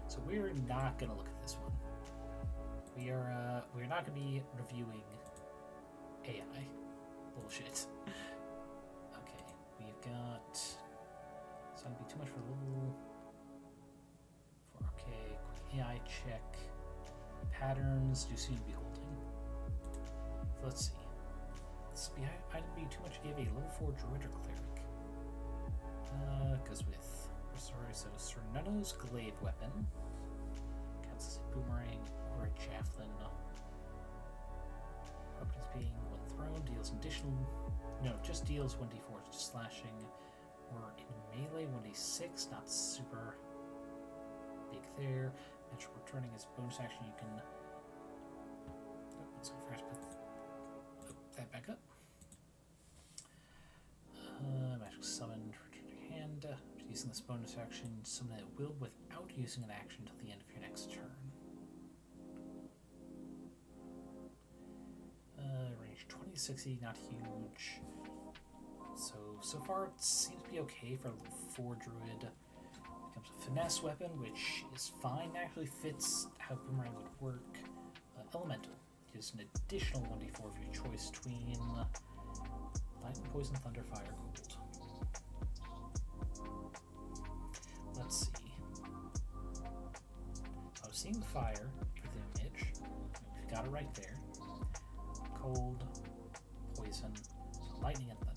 So we're not going to look at this one. We're not going to be reviewing AI bullshit. Okay, we've got. It's going to be too much for a little. Okay, quick AI check. Patterns do seem to be holding. So let's see. I didn't be too much to give a level 4 Druid or Cleric. Because with sorry, so Sernuno's Glaive Weapon counts as a boomerang or a javelin. Weapons being when thrown deals additional. No, just deals 1d4 slashing, or in melee 1d6. Not super big there. And returning as bonus action, you can. So first put that back up. Magic summon, return to your hand. Using this bonus action, summon at will without using an action until the end of your next turn. 60, not huge. So far it seems to be okay for a level 4 druid. Becomes a finesse weapon, which is fine, actually fits how boomerang would work. Elemental, gives an additional 1d4 of your choice between lightning, poison, thunder, fire, cold. Let's see. I was seeing fire with the image. We've got it right there. Cold, poison, lightning, and thunder.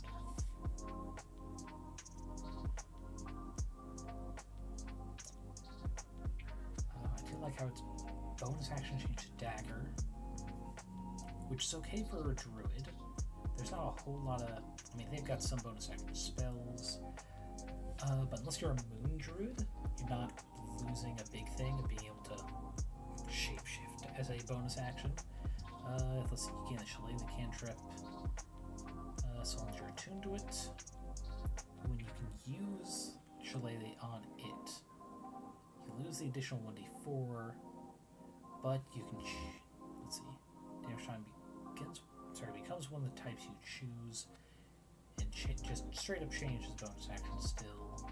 I do like how it's bonus action changed to dagger, which is okay for a druid. There's not a whole lot of... I mean, they've got some bonus action spells, but unless you're a moon druid, you're not losing a big thing of being able to shapeshift as a bonus action. Let's see, you gain the Shillelagh cantrip, so long as you're attuned to it. When you can use Shillelagh on it, you lose the additional 1d4, but you can, let's see, damage time becomes one of the types you choose, and just straight up changes bonus action still.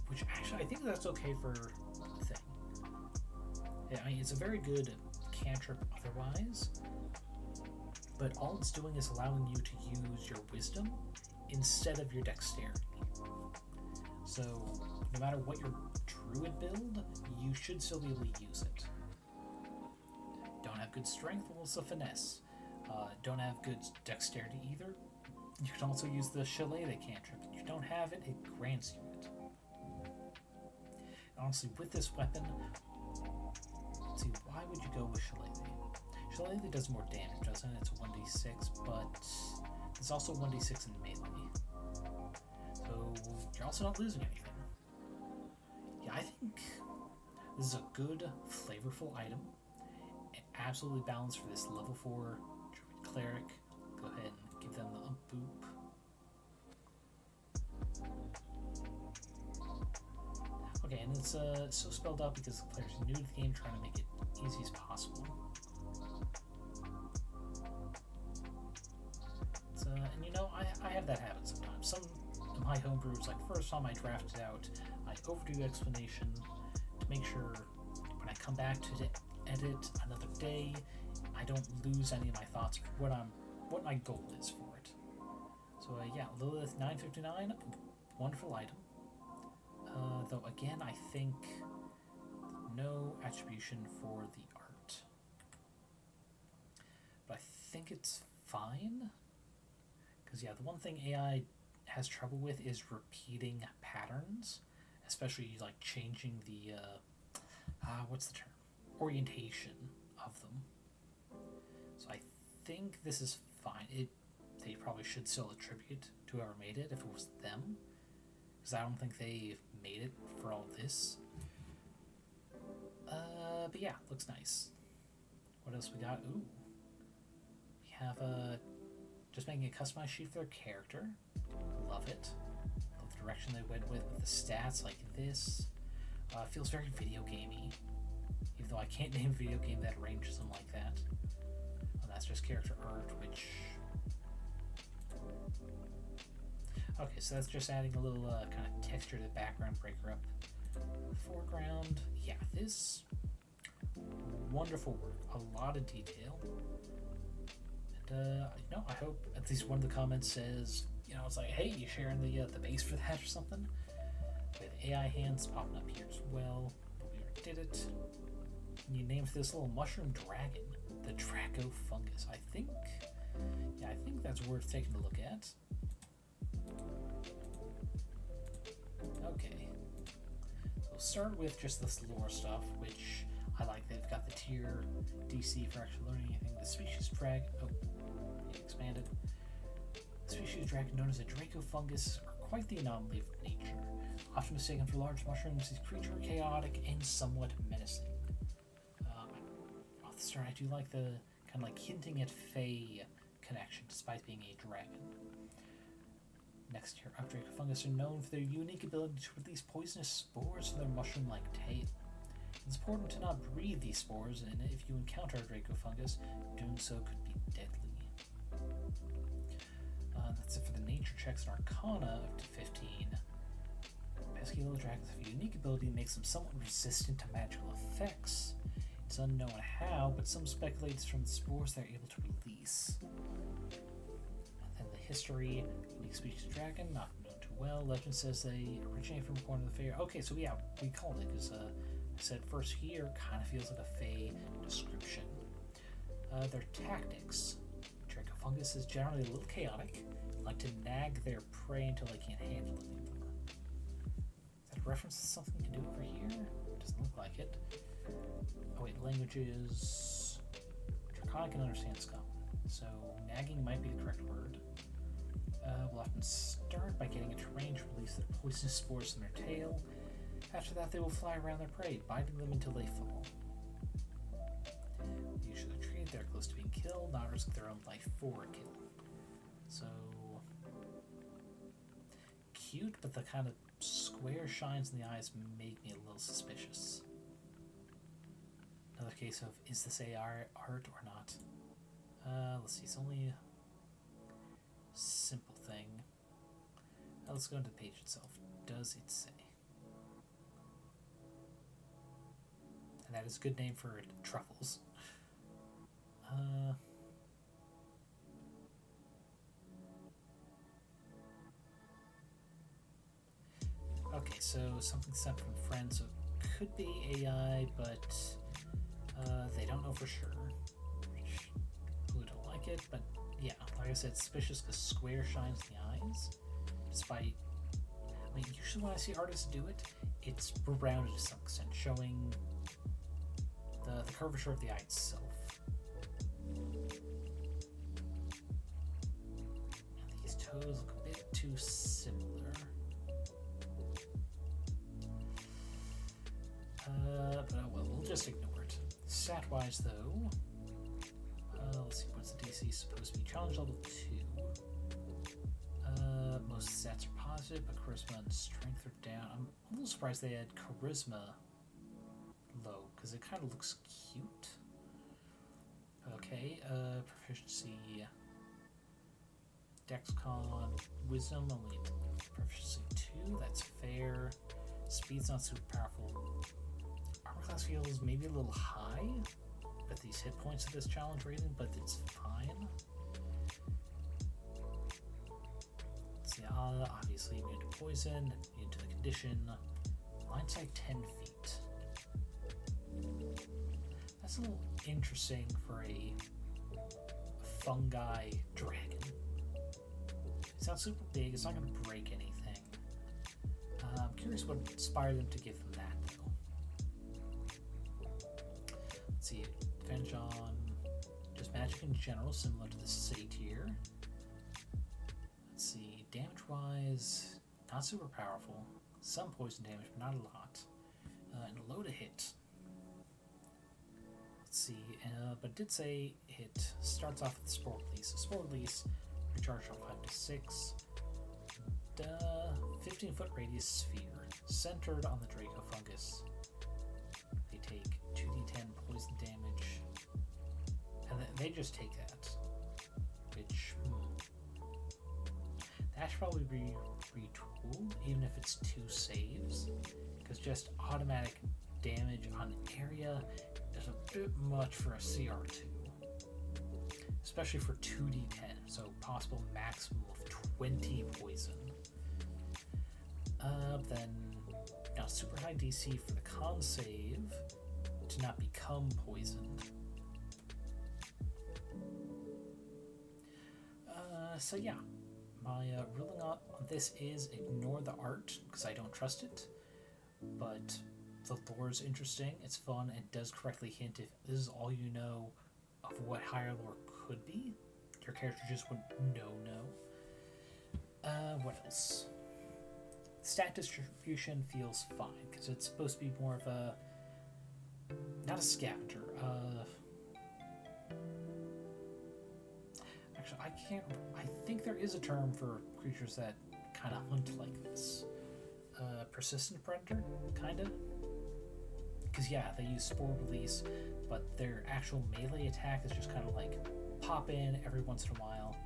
Which actually, I think that's okay for the thing. Yeah, I mean, it's a very good cantrip otherwise, but all it's doing is allowing you to use your wisdom instead of your dexterity. So, no matter what your druid build, you should still be able to use it. Don't have good strength, well, it's a finesse. Don't have good dexterity either, you can also use the Shillelagh cantrip. If you don't have it, it grants you it. Honestly, with this weapon, let's see, why would you go with Shillelagh? Shillelagh does more damage, doesn't it? It's a 1d6, but it's also 1d6 in melee. So you're also not losing anything. Yeah, I think this is a good, flavorful item. Absolutely balanced for this level 4 Druid Cleric. Go ahead and give them a boop. Okay, and it's so spelled out because the player's new to the game, trying to make it easy as possible. And you know, I have that habit sometimes. Some of my homebrews, like first time I draft it out, I overdo explanation to make sure when I come back to edit another day, I don't lose any of my thoughts or what my goal is for it. So yeah, Lilith 959, wonderful item. Though again, I think no attribution for the art. But I think it's fine. Because yeah, the one thing AI has trouble with is repeating patterns, especially like changing the, what's the term? Orientation of them. So I think this is fine. They probably should still attribute to whoever made it if it was them, because I don't think they made it for all this. But yeah, looks nice. What else we got? Ooh, we have just making a customized sheet for their character. Love it. Love the direction they went with the stats like this. Feels very video gamey. Even though I can't name a video game that arranges them like that. Well, that's just character art, which... Okay, so that's just adding a little kind of texture to the background, breaker up the foreground. Yeah, this... wonderful work. A lot of detail. And, you know, I hope at least one of the comments says, you know, it's like, hey, you sharing the base for that or something? With AI hands popping up here as well. But we already did it. And you named this little mushroom dragon the Draco Fungus. I think that's worth taking a look at. Okay. So we'll start with just this lore stuff, which I like. They've got the tier DC for actually learning anything. The species dragon. Oh, it expanded. The species dragon known as a Draco Fungus are quite the anomaly of nature. Often mistaken for large mushrooms, these creatures are chaotic and somewhat menacing. Off the start, I do like the kind of like hinting at Fae connection, despite being a dragon. Next tier up, Draco Fungus are known for their unique ability to release poisonous spores from their mushroom-like tail. It's important to not breathe these spores, and if you encounter a Draco fungus, doing so could be deadly. That's it for the nature checks and Arcana up to 15. Pesky little dragons have a unique ability that makes them somewhat resistant to magical effects. It's unknown how, but some speculate it's from the spores they're able to release. And then the history, unique species of dragon, not known too well. Legend says they originate from a corner of the Fae. Okay, so yeah, we called it, because I said first here kind of feels like a Fae description. Their tactics. Draco fungus is generally a little chaotic, like to nag their prey until they can't handle it anymore. Is that a reference to something we can do over here? Doesn't look like it. Oh wait, languages. Draconic and understands Common. So nagging might be the correct word. We'll often start by getting it to range, release their poisonous spores in their tail. After that, they will fly around their prey, biting them until they fall. Usually treated, they're close to being killed, not risk their own life for a kill. So cute, but the kind of square shines in the eyes make me a little suspicious. Another case of, is this AI art or not? Let's see, it's only a simple thing. Let's go into the page itself. Does it say? And that is a good name for truffles. Okay, so something sent from friends, so it could be AI, but they don't know for sure. Which, who don't like it, but yeah, like I said, suspicious because square shines in the eyes. Despite, I mean, usually when I see artists do it, it's rounded to some extent, showing the curvature of the eye itself. And these toes look a bit too similar. But oh well, we'll just ignore it. Stat-wise, though, let's see, what's the DC supposed to be? Challenge level 2. Most stats are positive, but charisma and strength are down. I'm a little surprised they had charisma low, because it kind of looks cute. Okay, proficiency, Dexcon, wisdom, only proficiency 2, that's fair. Speed's not super powerful. Armor class feels maybe a little high with these hit points of this challenge rating, but it's fine. Let's see, obviously immune to poison, immune to the condition. Line sight 10 feet. That's a little interesting for a fungi dragon. It's not super big, it's not going to break anything. I'm curious what inspired them to give them that, though. Let's see, advantage on just magic in general, similar to the Satyr. Let's see, damage-wise, not super powerful. Some poison damage, but not a lot. And low to hit. Let's see, but it did say it starts off with the Spore Release. So Spore Release, recharge on 5 to 6. 15-foot radius sphere, centered on the Draco fungus. They take 2d10 poison damage, and they just take that. Which, that should probably be retooled, even if it's 2 saves, because just automatic damage on area is a bit much for a CR2, especially for 2d10, so possible maximum of 20 poison. Then not super high DC for the con save to not become poisoned. So yeah, my ruling on this is ignore the art because I don't trust it, but the lore is interesting, it's fun, and it does correctly hint if this is all you know of what higher lore could be, your character just wouldn't know. What else? Stat distribution feels fine because it's supposed to be more of a, not a scavenger. Actually, I think there is a term for creatures that kind of hunt like this. Persistent predator, kind of. because yeah, they use Spore Release, but their actual melee attack is just kind of like pop in every once in a while,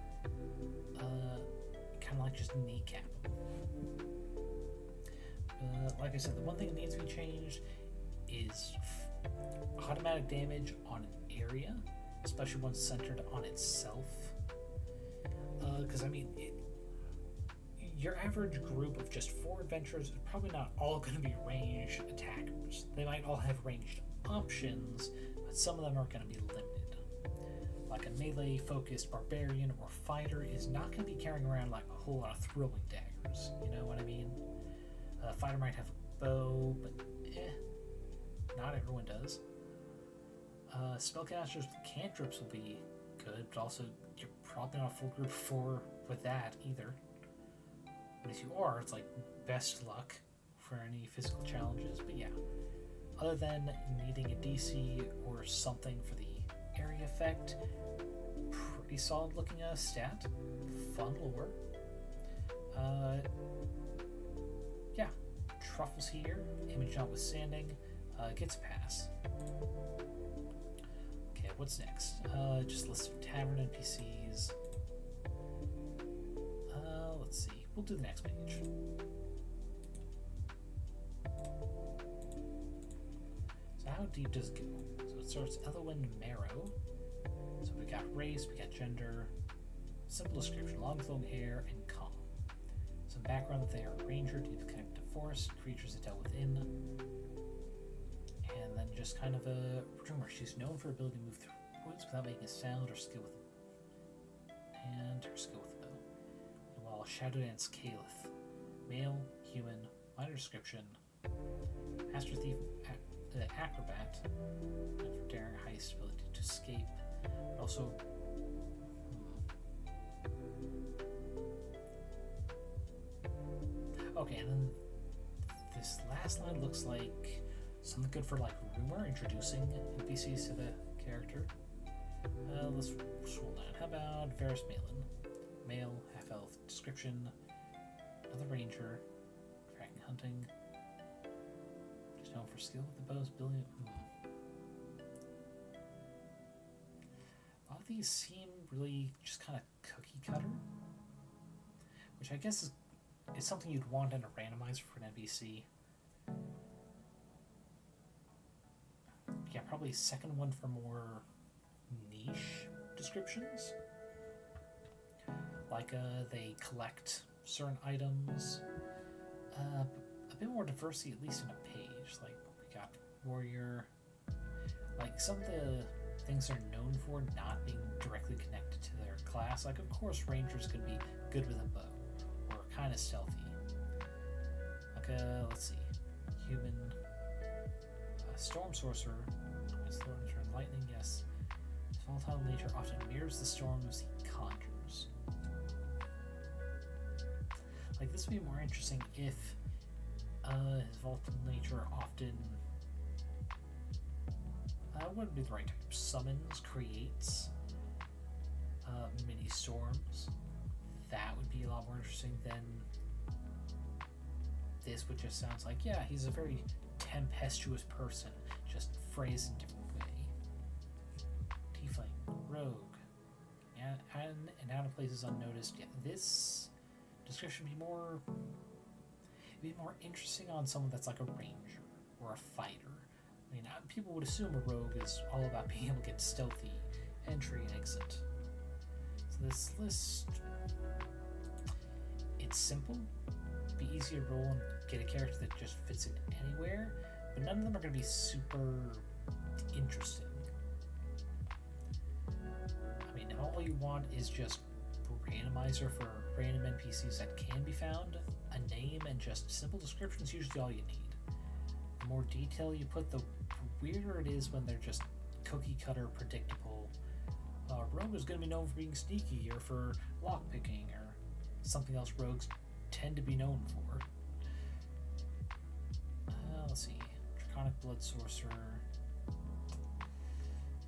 kind of like just kneecap them. Like I said, the one thing that needs to be changed is automatic damage on an area, especially once centered on itself. Because I mean, your average group of just 4 adventurers is probably not all going to be ranged attackers. They might all have ranged options, but some of them are going to be limited. Like a melee-focused barbarian or fighter is not going to be carrying around like a whole lot of throwing daggers. You know what I mean? A fighter might have a bow, but not everyone does. Spellcasters with cantrips will be good, but also you're probably not a full group of 4 with that either. But if you are, it's like best luck for any physical challenges. But yeah, other than needing a DC or something for the area effect, pretty solid looking stat. Fun lore. Yeah, Truffles here, image notwithstanding, gets a pass. Okay, what's next? Just list of tavern NPCs. Let's see. We'll do the next page. So how deep does it go? So it starts Elowin Marrow. So we got race, we got gender, simple description, long flowing hair, and calm. Some background that they are a ranger, deeply connected to forest, creatures that dealt within. And then just kind of a rumor. She's known for her ability to move through woods without making a sound or skill with and her skill with the bow. While Shadow Dance Caliph, male, human, minor description, Master Thief, acrobat, and for daring heist ability to escape, but also okay, and then this last line looks like something good for like rumor, introducing NPCs to the character. Let's scroll down. How about Varus Malin? Male, half-elf, description, another ranger, tracking hunting, just known for skill with the bows, building. A lot of these seem really just kind of cookie cutter, which I guess is something you'd want in a randomizer for an NPC. Yeah, probably second one for more niche descriptions. Like they collect certain items, a bit more diversity, at least in a page. Like we got warrior, like some of the things they're known for not being directly connected to their class. Like of course rangers could be good with a bow or kind of stealthy. Like let's see, human, storm sorcerer, storm nature and lightning. Yes, his volatile nature often mirrors the storms he conjures. Like this would be more interesting if his volatile nature often wouldn't be the right type. Summons, creates mini storms. That would be a lot more interesting than this, which just sounds like he's a very tempestuous person, just phrased in a different way. Tiefling, rogue, and out of places unnoticed. Yeah, this description would be more interesting on someone that's like a ranger or a fighter. I mean, people would assume a rogue is all about being able to get stealthy entry and exit. So this list, it's simple, be easy to roll and get a character that just fits in anywhere, but none of them are going to be super interesting. I mean, all you want is just a randomizer for random NPCs that can be found, a name, and just simple descriptions, usually all you need. The more detail you put, the weirder it is when they're just cookie cutter, predictable. Rogue is going to be known for being sneaky or for lockpicking or something else rogues tend to be known for. Let's see. Draconic Blood Sorcerer.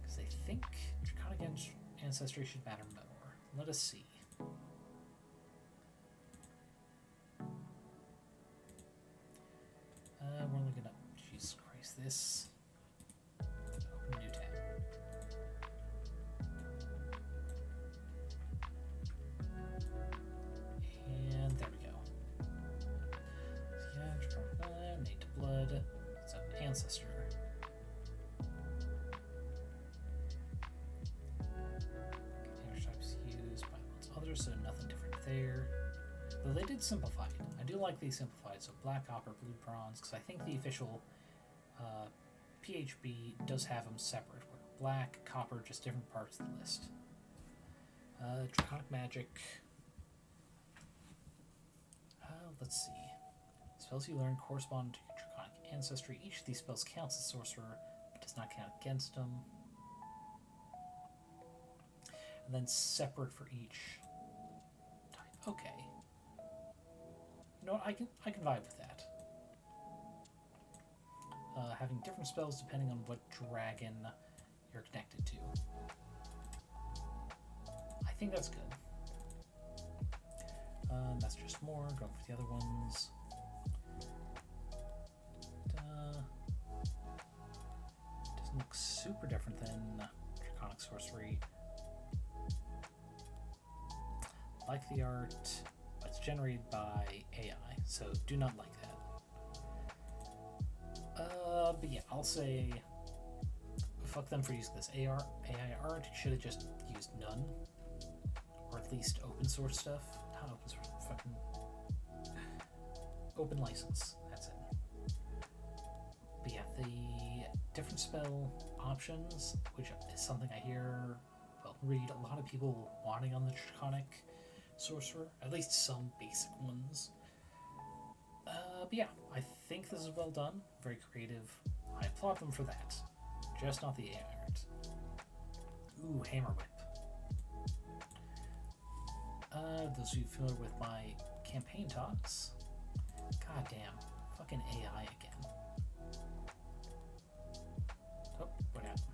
Because they think Draconic Ancestry should matter more. Let us see. We're only gonna. Jesus Christ. this. Open new tab. And there we go. So yeah, Native Blood. It's an Ancestor. Damage types used by lots of others, so nothing different there. Though they did simplify it. I do like these simplified, so black, copper, blue, bronze, because I think the official PHB does have them separate, where black, copper, just different parts of the list. Draconic magic. Let's see. Spells you learn correspond to your draconic ancestry. Each of these spells counts as sorcerer, but does not count against them. And then separate for each type. Okay. You know what? I can vibe with that. Having different spells depending on what dragon you're connected to. I think that's good. That's just more. Going for the other ones. Doesn't look super different than Draconic Sorcery. Like the art, but it's generated by AI, so do not like that. But yeah, I'll say fuck them for using this AI art. Should have just used none, or at least open source stuff. Not open source, fucking open license. That's it. But yeah, the different spell options, which is something I read a lot of people wanting on the Draconic Sorcerer, at least some basic ones. But yeah, I think this is well done, very creative. I applaud them for that, just not the AI art. Ooh, Hammer Whip. Those of you familiar with my campaign talks, goddamn, fucking AI again. Oh, what happened?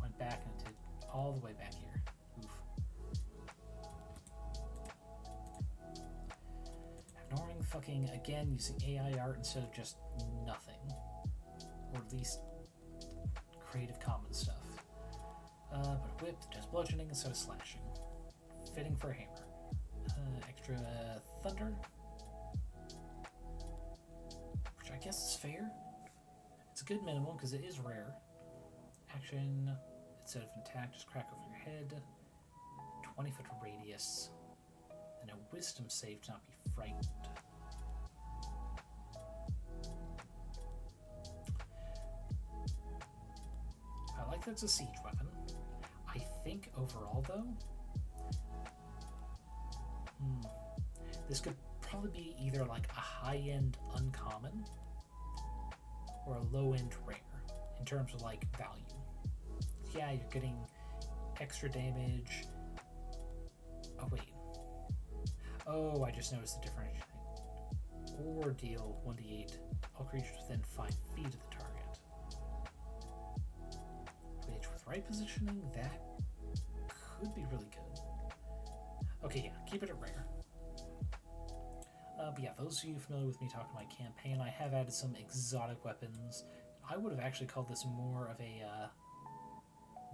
Went back and did all the way back here. Oof. Ignoring fucking, again, using AI art instead of just nothing. Or at least Creative Commons stuff. But whip does bludgeoning instead of slashing. Fitting for a hammer. Extra thunder. Which I guess is fair. It's a good minimum because it is rare. Action, instead of an attack, just crack over your head. 20-foot radius. And a wisdom save to not be frightened. I like that it's a siege weapon. I think overall though, this could probably be either like a high-end uncommon or a low-end rare in terms of like value. Yeah, you're getting extra damage. Oh wait. Oh, I just noticed the difference. Or deal 1d8 all creatures within 5 feet of the target. Which with right positioning, that could be really good. Okay, yeah, keep it at rare. But yeah, those of you familiar with me talking my campaign, I have added some exotic weapons. I would have actually called this more of a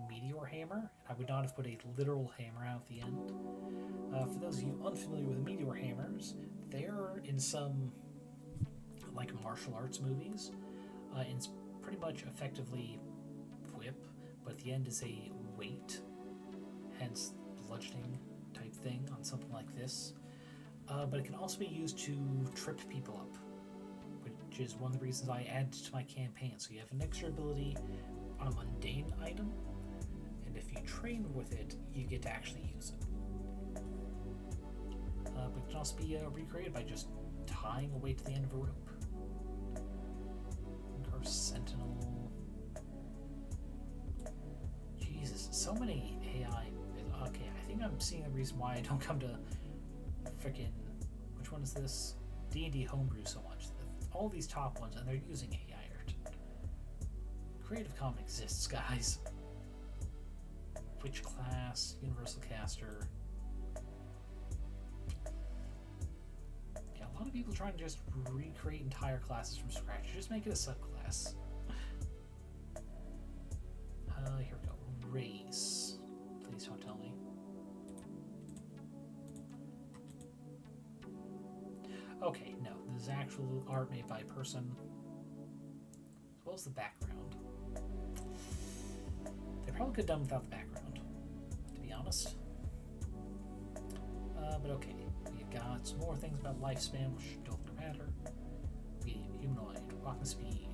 meteor hammer. I would not have put a literal hammer out at the end. For those of you unfamiliar with meteor hammers, they're in some like martial arts movies. It's pretty much effectively whip, but at the end is a weight, hence bludgeoning type thing on something like this. But it can also be used to trip people up, which is one of the reasons I added to my campaign. So you have an extra ability on a mundane item, and if you train with it, you get to actually use it. But it can also be recreated by just tying a weight to the end of a rope. Or Sentinel. Jesus, so many AI. Okay, I think I'm seeing the reason why I don't come to frickin', which one is this? D&D Homebrew so much. All these top ones, and they're using AI art. Creative Commons exists, guys. Witch class, Universal Caster. Yeah, a lot of people trying to just recreate entire classes from scratch. Just make it a subclass. Here we go. Race. Please don't tell me. Okay, no. This is actual art made by a person. As well as the background. They probably could have done without the background, to be honest. But okay. We've got some more things about lifespan, which don't matter. Medium, humanoid, walking speed.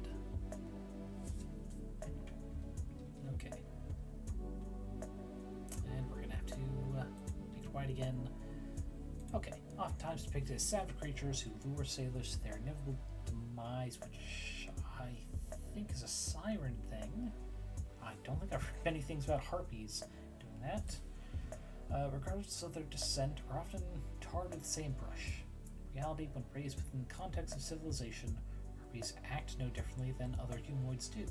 Okay. And we're gonna have to make it white again. Okay. Oftentimes depicted as savage creatures who lure sailors to their inevitable demise, which I think is a siren thing. I don't think I've heard many things about harpies doing that. Regardless of their descent, are often tarred with the same brush. In reality, when raised within the context of civilization, harpies act no differently than other humanoids do,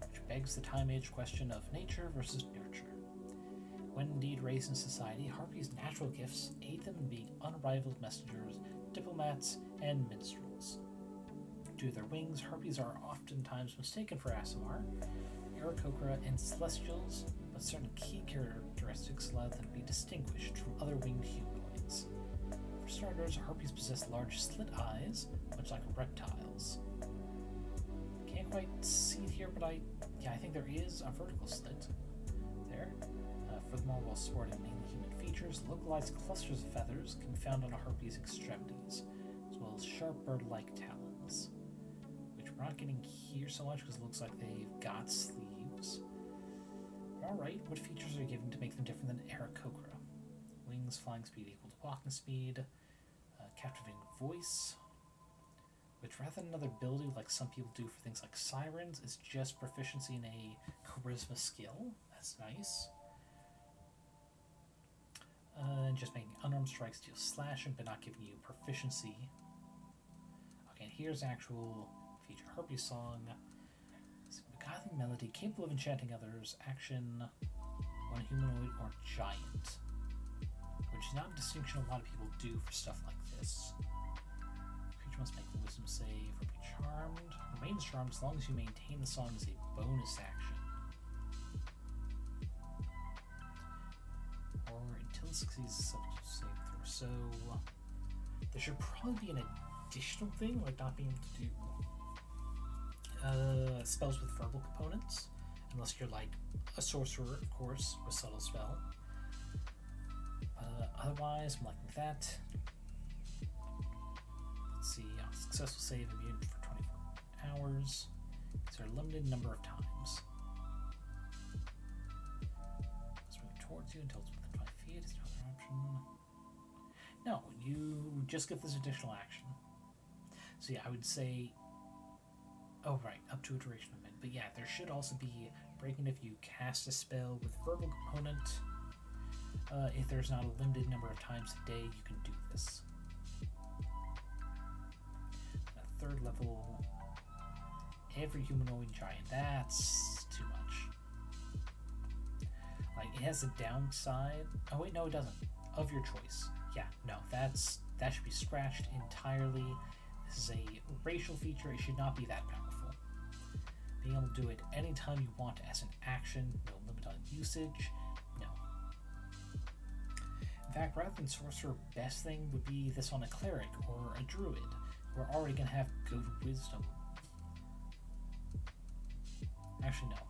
which begs the time-age question of nature versus nurture. When indeed raised in society, harpies' natural gifts aid them in being unrivaled messengers, diplomats, and minstrels. Due to their wings, harpies are oftentimes mistaken for Aasimar, Aarakocra, and celestials, but certain key characteristics allow them to be distinguished from other winged humanoids. For starters, harpies possess large slit eyes, much like reptiles. Can't quite see it here, but I think there is a vertical slit there. Furthermore, while sporting mainly human features, localized clusters of feathers can be found on a harpy's extremities, as well as sharp bird-like talons, which we're not getting here so much because it looks like they've got sleeves. Alright, what features are given to make them different than Aarakocra? Wings, flying speed equal to walking speed, captivating voice, which rather than another ability like some people do for things like sirens, is just proficiency in a charisma skill. That's nice. Just making unarmed strikes deal slashing, but not giving you proficiency. Okay, and here's actual feature Harpy song. Beguiling melody, capable of enchanting others. Action, one humanoid or giant, which is not a distinction a lot of people do for stuff like this. Creature must make a wisdom save or be charmed. Remains charmed as long as you maintain the song as a bonus action. Or until it succeeds a subject save throw. So there should probably be an additional thing, like not being able to do spells with verbal components, unless you're like a sorcerer, of course, with subtle spell. Otherwise, I'm liking that. Let's see, successful save immune for 24 hours. Is there a limited number of times? Let's move towards you until it's within 5 feet. Is there another option? No, you just get this additional action. So yeah, I would say, oh right, up to a duration of a minute. But yeah, there should also be breaking if you cast a spell with verbal component. If there's not a limited number of times a day, you can do this. At 3rd level, every humanoid giant, that's too much. Like, it has a downside. Oh wait, no it doesn't. Of your choice. Yeah, no, that should be scratched entirely. This is a racial feature, it should not be that powerful. Being able to do it anytime you want as an action, no limit on usage, no. In fact, rather than Sorcerer, best thing would be this on a Cleric or a Druid, who are already going to have good wisdom. Actually, no.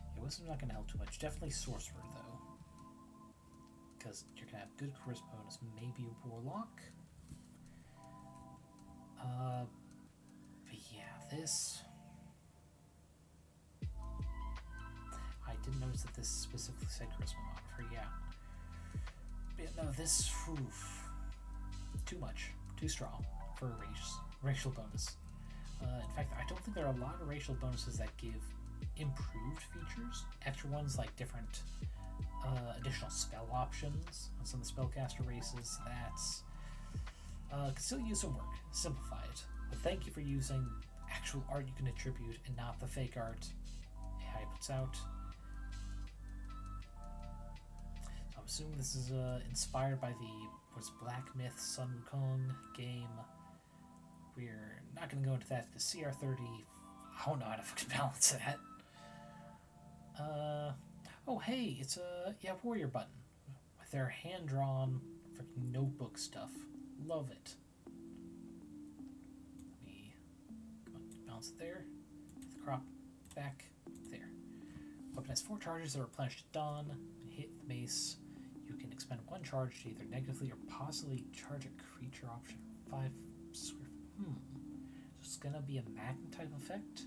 Yeah, wisdom's not going to help too much. Definitely Sorcerer, though. Because you're going to have good charisma bonus, maybe a Warlock. But yeah, this... I didn't notice that this specifically said charisma modifier, yeah. But yeah, no, this... Oof, too much. Too strong for a racial bonus. In fact, I don't think there are a lot of racial bonuses that give improved features. Extra ones like different additional spell options on some of the spellcaster races. That's can still use some work. Simplify it. But thank you for using actual art you can attribute and not the fake art AI puts out. I'm assuming this is inspired by the was Black Myth Sun Wukong game. We're not going to go into that because CR30, I don't know how to fucking balance that. Oh hey, it's WarriorButton with their hand-drawn freaking notebook stuff. Love it. Let me balance it there. Get the crop back there. Weapon has 4 charges that are replenished at dawn. Hit the mace. You can expend 1 charge to either negatively or positively charge a creature option 5 square. So it's gonna be a magnet type effect.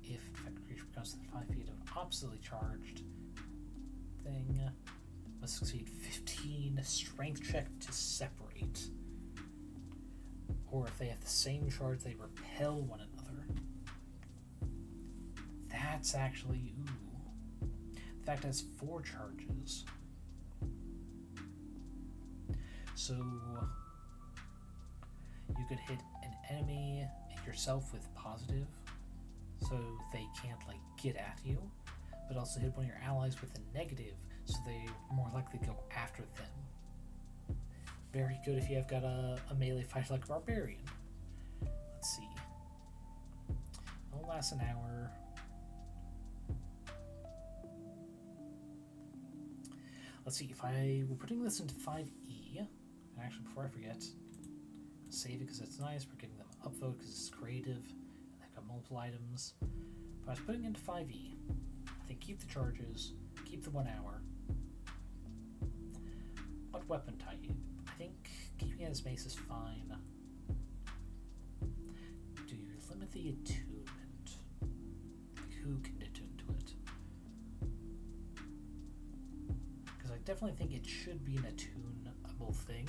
If infected creature becomes within 5 feet of an oppositely charged thing, must succeed 15 strength check to separate. Or if they have the same charge, they repel one another. That's actually, ooh. In fact, it has 4 charges. So you could hit an enemy and yourself with positive, so they can't like get at you, but also hit one of your allies with a negative, so they're more likely to go after them. Very good if you have got a melee fighter like a Barbarian. Let's see. It'll last an hour. Let's see, if we're putting this into 5e, and actually before I forget, save it because it's nice, we're giving them upvote because it's creative, and they've got multiple items. If I was putting it into 5e, I think keep the charges, keep the 1 hour. What weapon type? I think keeping it as mace is fine. Do you limit the attunement? Like who can attune to it? Because I definitely think it should be an attunable thing.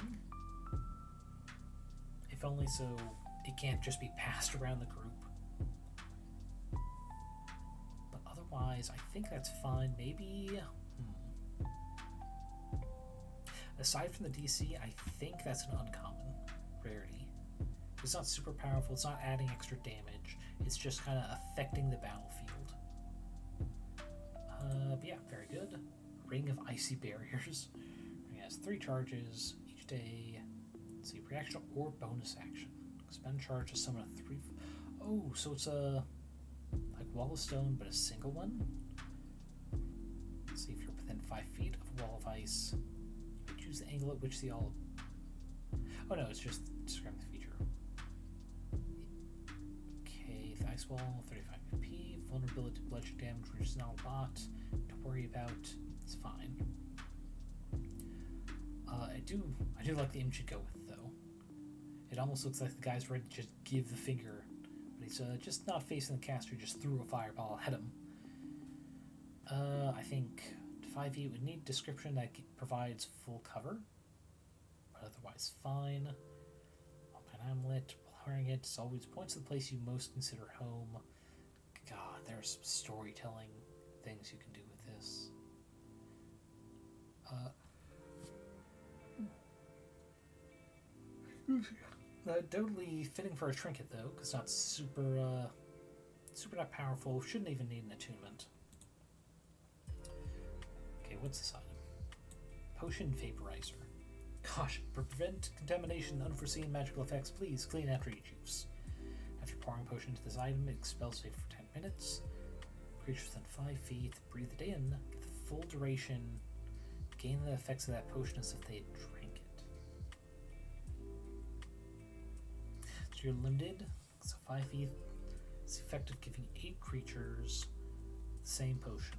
If only so it can't just be passed around the group. But otherwise, I think that's fine. Maybe... Aside from the DC, I think that's an uncommon rarity. It's not super powerful, it's not adding extra damage, it's just kind of affecting the battlefield. But yeah, very good. Ring of Icy Barriers. It has 3 charges each day. Let's see, reaction or bonus action. Spend charge to summon a 3... Oh, so it's a... like Wall of Stone, but a single one? Let's see if you're within 5 feet of a wall of ice. Choose the angle at which the all... Oh no, it's just describing the feature. Okay, the ice wall, 35 MP. Vulnerability to bludgeon damage, which is not a lot to worry about. It's fine. I do like the image you go with, though. It almost looks like the guy's ready to just give the finger, but he's just not facing the caster, just threw a fireball at him. I think 5e would need description that provides full cover, but otherwise fine. Open amulet, while wearing it, always points to the place you most consider home. God, there are some storytelling things you can do with this. Totally fitting for a trinket though, because not super not powerful. Shouldn't even need an attunement. Okay, what's this item? Potion Vaporizer. Caution, prevent contamination and unforeseen magical effects. Please clean after each use. After pouring potion into this item, it expels it for 10 minutes. Creatures within 5 feet breathe it in. Get the full duration. Gain the effects of that potion as if they drank it. So you're limited. So 5 feet. It's effective giving 8 creatures the same potion.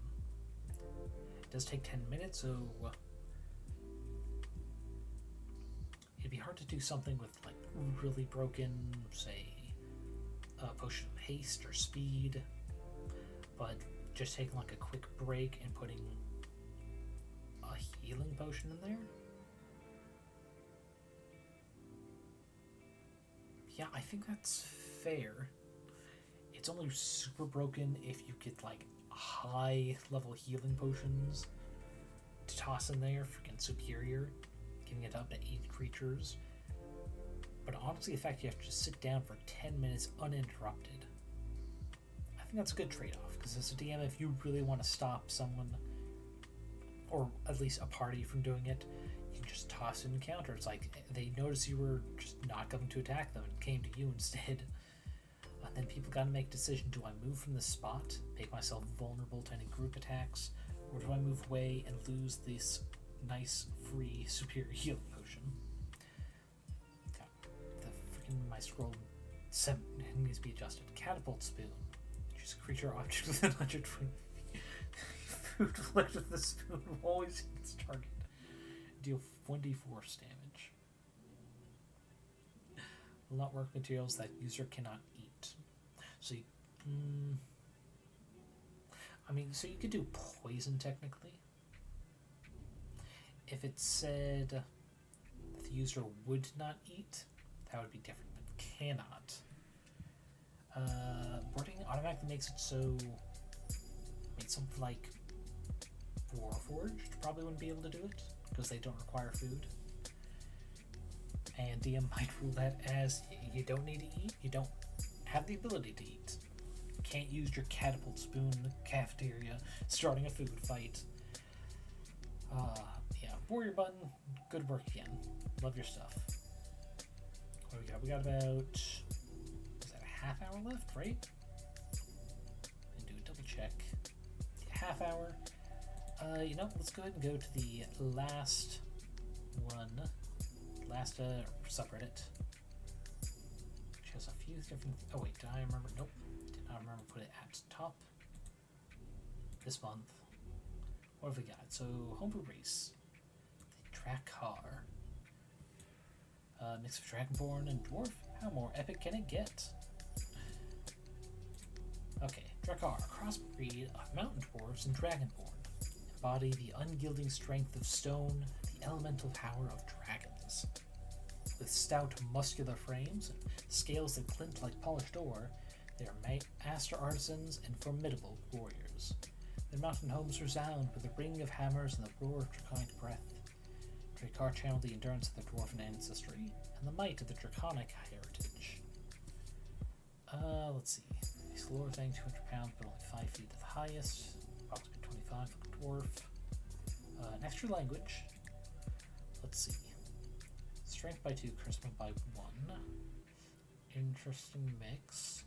It does take 10 minutes, so it'd be hard to do something with like really broken, say, potion of haste or speed, but just taking like a quick break and putting a healing potion in there. Yeah, I think that's fair. It's only super broken if you get like high level healing potions to toss in there, freaking superior, giving it up to 8 creatures. But honestly, the fact you have to just sit down for 10 minutes uninterrupted, I think that's a good trade-off, because as a DM, if you really want to stop someone, or at least a party, from doing it, you just toss an encounter. It's like they noticed you were just not going to attack them and came to you instead. And then people got to make a decision: do I move from this spot, make myself vulnerable to any group attacks, or do I move away and lose this nice, free, superior healing potion? God, my scroll needs to be adjusted. Catapult spoon. Choose a creature or object within 120 feet. Food flicked with the spoon will always hit its target. Deal 1d force damage. Will not work materials that user cannot eat. So you, so you could do poison technically. If it said that the user would not eat, that would be different, but cannot. Wording automatically makes it so, something like Warforged probably wouldn't be able to do it, because they don't require food. And DM might rule that as you don't need to eat, you don't have the ability to eat. You can't use your catapult spoon in the cafeteria, starting a food fight. WarriorButton, good work again. Love your stuff. What do we got? We got about, is that a half hour left, right? And do a double check. Half hour. Let's go ahead and go to the last one. Last subreddit. Which has a few different, oh wait, did I remember? Nope. Did not remember to put it at the top. This month. What have we got? So, Homebrew race. Drakkar. Mix of Dragonborn and Dwarf. How more epic can it get? Okay, Drakkar, a crossbreed of mountain dwarves and Dragonborn. Embody the unyielding strength of stone, the elemental power of dragons. With stout, muscular frames and scales that glint like polished ore, they are master artisans and formidable warriors. Their mountain homes resound with the ring of hammers and the roar of draconic breath. Drakkar channeled the endurance of their dwarven ancestry and the might of the draconic heritage. Let's see. This lower thing, 200 pounds, but only 5 feet at the highest. Approximately 25 for the dwarf. An extra language. Let's see. Strength by 2, charisma by 1. Interesting mix.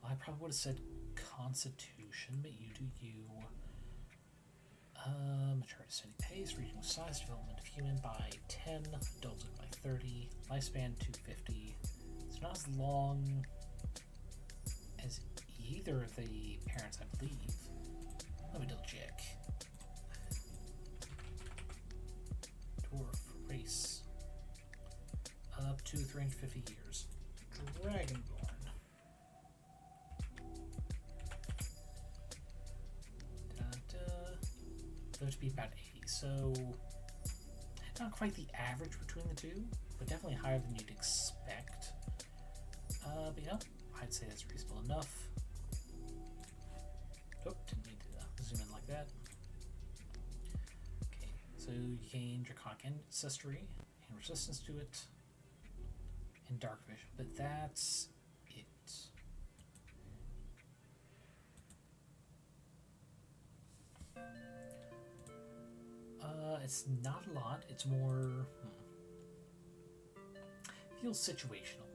I probably would have said constitution, but you do you. Maturity steady pace, regional size development of human by 10, adulthood by 30, lifespan 250. It's not as long as either of the parents, I believe. Let me double check. Dwarf race. Up to 350 years. Dragonborn. Those to be about 80, so not quite the average between the two, but definitely higher than you'd expect. But yeah, I'd say that's reasonable enough. Oh, didn't need to zoom in like that. Okay, so you gain Draconic Ancestry and resistance to it, and Dark Vision, but that's it. It's not a lot. It's more feels situational.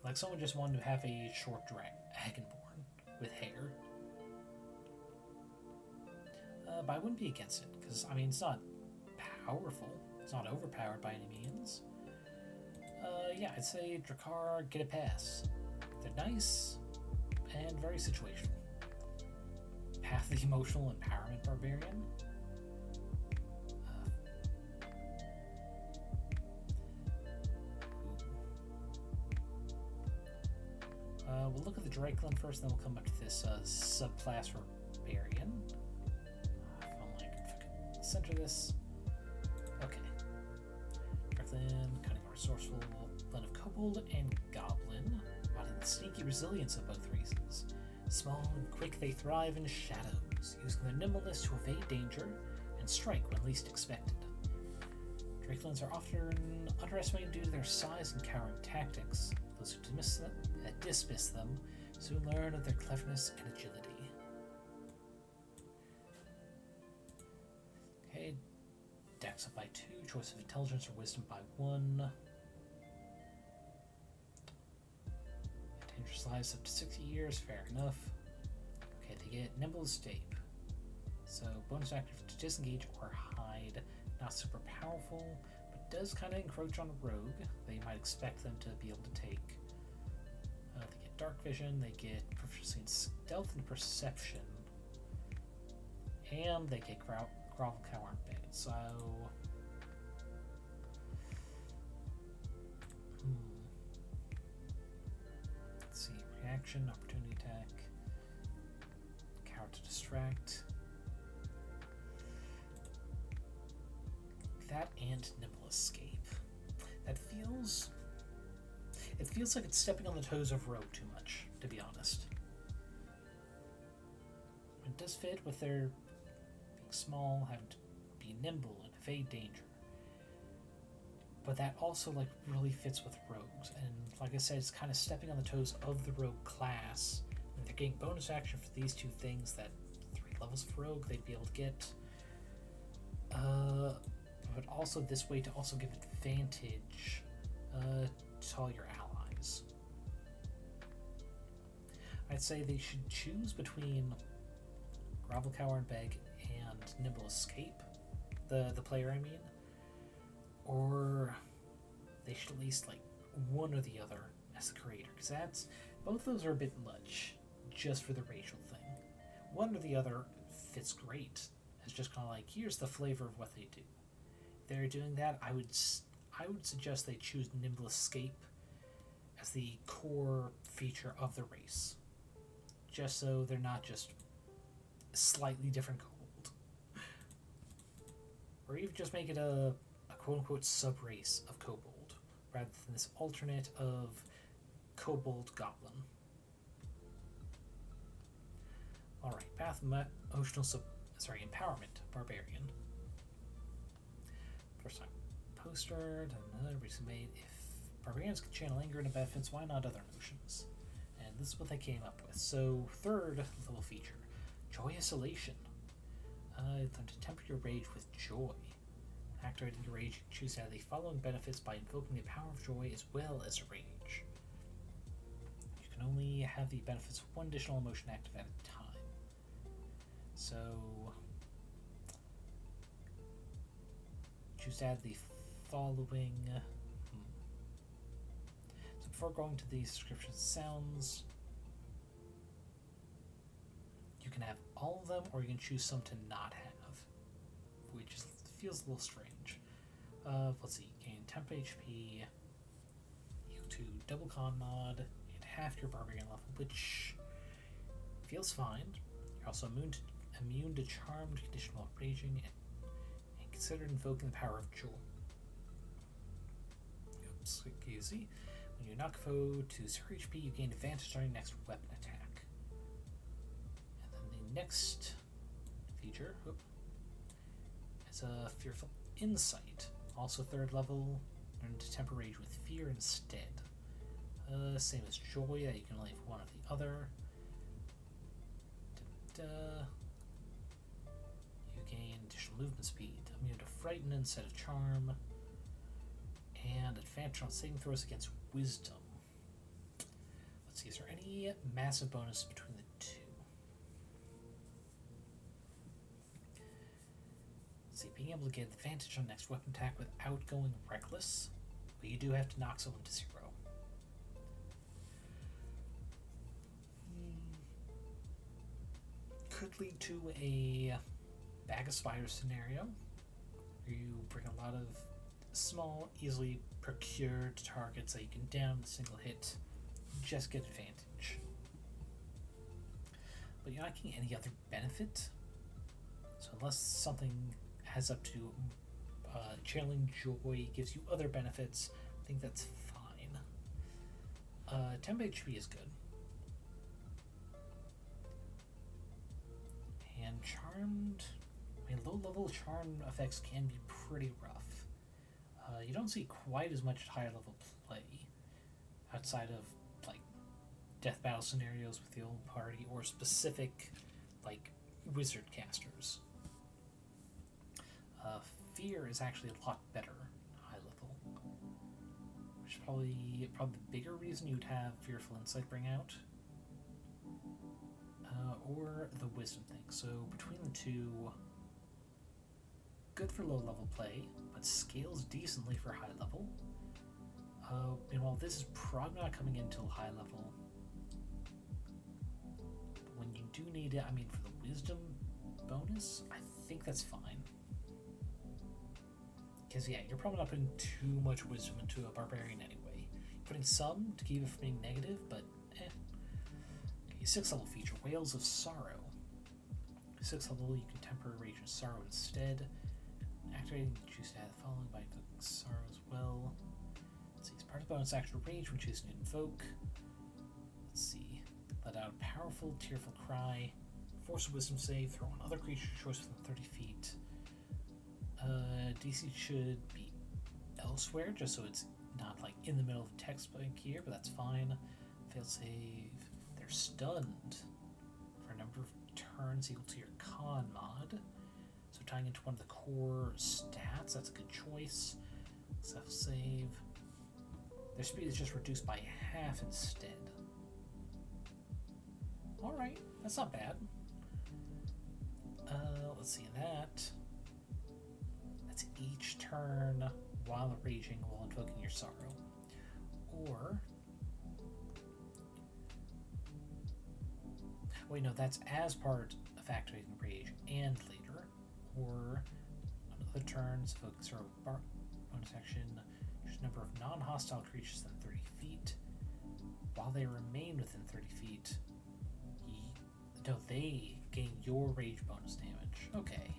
Like someone just wanted to have a short dragonborn with hair. But I wouldn't be against it because it's not powerful. It's not overpowered by any means. Yeah, I'd say Drakkar, get a pass. They're nice and very situational. Path the Emotional Empowerment Barbarian. We'll look at the Draklin first, then we'll come up to this subclass Barbarian. If only I can center this. Okay. Draklin, cunning or resourceful, blend of kobold and goblin, embodying the sneaky resilience of both races. Small and quick, they thrive in shadows, using their nimbleness to evade danger and strike when least expected. Draklins are often underestimated due to their size and cowering tactics. Those who dismiss them soon learn of their cleverness and agility. Okay, attacks up by 2, choice of intelligence or wisdom by 1. Dangerous lives up to 60 years, fair enough. Okay, they get nimble escape. So bonus active to disengage or hide. Not super powerful, but does kind of encroach on a rogue that you might expect them to be able to take. They get dark vision, they get proficiency in stealth and perception, and they get grovel, cower, and bait. So let's see, reaction, opportunity attack, cower to distract. That and nimble escape. That feels... It feels like it's stepping on the toes of rogue too much, to be honest. It does fit with their being small, having to be nimble and evade danger. But that also like really fits with rogues, and like I said, it's kind of stepping on the toes of the rogue class. And they're getting bonus action for these two things that 3 levels of rogue they'd be able to get. But also this way to also give advantage to all your allies. I'd say they should choose between Grovel, Cower, and Beg and Nimble Escape, the player I mean, or they should at least like one or the other as the creator, because that's both those are a bit much just for the racial thing. One or the other fits great. It's just kind of like, here's the flavor of what they do. If they're doing that, I would suggest they choose Nimble Escape as the core feature of the race, just so they're not just slightly different kobold, or even just make it a quote-unquote sub-race of kobold rather than this alternate of kobold goblin. Alright, path empowerment barbarian. First time poster, another recently made. If barbarians can channel anger into benefits, why not other emotions? And this is what they came up with. So, third level feature, joyous elation. Learn to temper your rage with joy. Activating your rage, you choose out of the following benefits by invoking the power of joy as well as rage. You can only have the benefits of one additional emotion active at a time. So, choose to add the following. So before going to the description sounds, you can have all of them, or you can choose some to not have, which feels a little strange. Let's see, gain temp HP, equal to double con mod, and half your barbarian level, which feels fine. You're also immune to charmed, conditional raging, and considered invoking the power of joy. Oops, easy. When you knock a foe to 0 HP, you gain advantage on your next weapon attack. And then the next feature is a Fearful Insight. Also 3rd level, learn to temper rage with fear instead. Same as joy, that you can only have one or the other. You gain additional movement speed, immune to frighten instead of charm, and advantage on saving throws against wisdom. Let's see, is there any massive bonus between the two? Let's see, being able to get advantage on next weapon attack without going reckless, but you do have to knock someone to 0. Could lead to a bag of spiders scenario, where you bring a lot of small, easily procured targets that you can down with a single hit, just get advantage. But you're not getting any other benefit, so unless something has up to channeling joy gives you other benefits, I think that's fine. Temp HP is good. And charmed, low-level charm effects can be pretty rough. You don't see quite as much higher-level play outside of like death battle scenarios with the old party or specific like wizard casters. Fear is actually a lot better high level. Which is probably the bigger reason you'd have Fearful Insight bring out. Or the Wisdom thing. So between the two, good for low level play, but scales decently for high level. And while this is probably not coming in till high level, but when you do need it, I mean, for the Wisdom bonus, I think that's fine. Because, yeah, you're probably not putting too much Wisdom into a Barbarian anyway. You're putting some to keep it from being negative, but eh. Okay, 6th level feature, Whales of Sorrow. 6th level, you can temper Rage and Sorrow instead. Activating, choose to add the following by invoking Sorrow as well. Let's see, as part of the bonus action Rage when choosing to invoke. Let's see, let out a powerful, tearful cry. Force a Wisdom save, throw on other creature choice within 30 feet. DC should be elsewhere, just so it's not like in the middle of text blank here, but that's fine. Fail save. They're stunned for a number of turns equal to your con mod. So tying into one of the core stats, that's a good choice. Self save. Their speed is just reduced by half instead. Alright, that's not bad. Let's see that. That's each turn while raging, while invoking your sorrow. Or, wait, no, that's as part of activating rage and later. Or on other turns, invoke sorrow bonus action. Choose a number of non-hostile creatures within 30 feet. While they remain within 30 feet, they gain your rage bonus damage. Okay.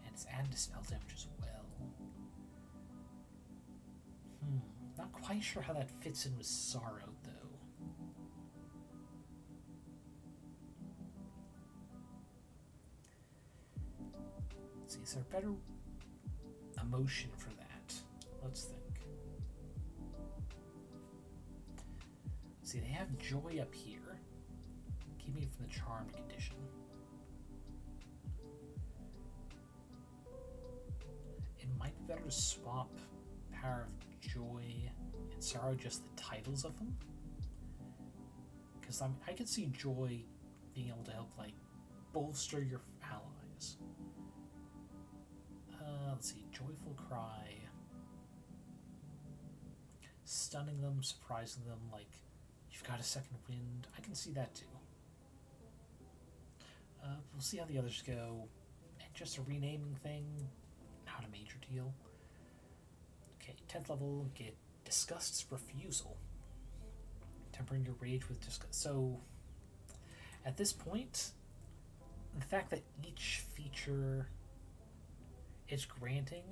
And it's added to spell damage as well. Not quite sure how that fits in with Sorrow, though. Let's see, is there a better emotion for that? Let's think. See, they have Joy up here, keeping it from the charmed condition. It might be better to swap Power of Joy and Sorrow, just the titles of them. Because I could see Joy being able to help, like, bolster your allies. Let's see, Joyful Cry. Stunning them, surprising them, like, you've got a second wind. I can see that too. We'll see how the others go. And just a renaming thing, not a major deal. Okay, 10th level, get Disgust's Refusal. Tempering your rage with disgust. So, at this point, the fact that each feature is granting,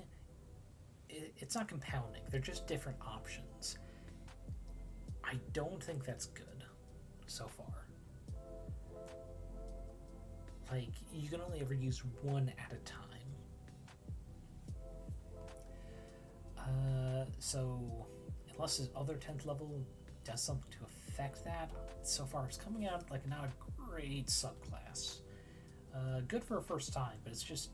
it's not compounding. They're just different options. I don't think that's good so far. Like, you can only ever use one at a time. So, unless his other 10th level does something to affect that, so far it's coming out like not a great subclass. Good for a first time, but it's just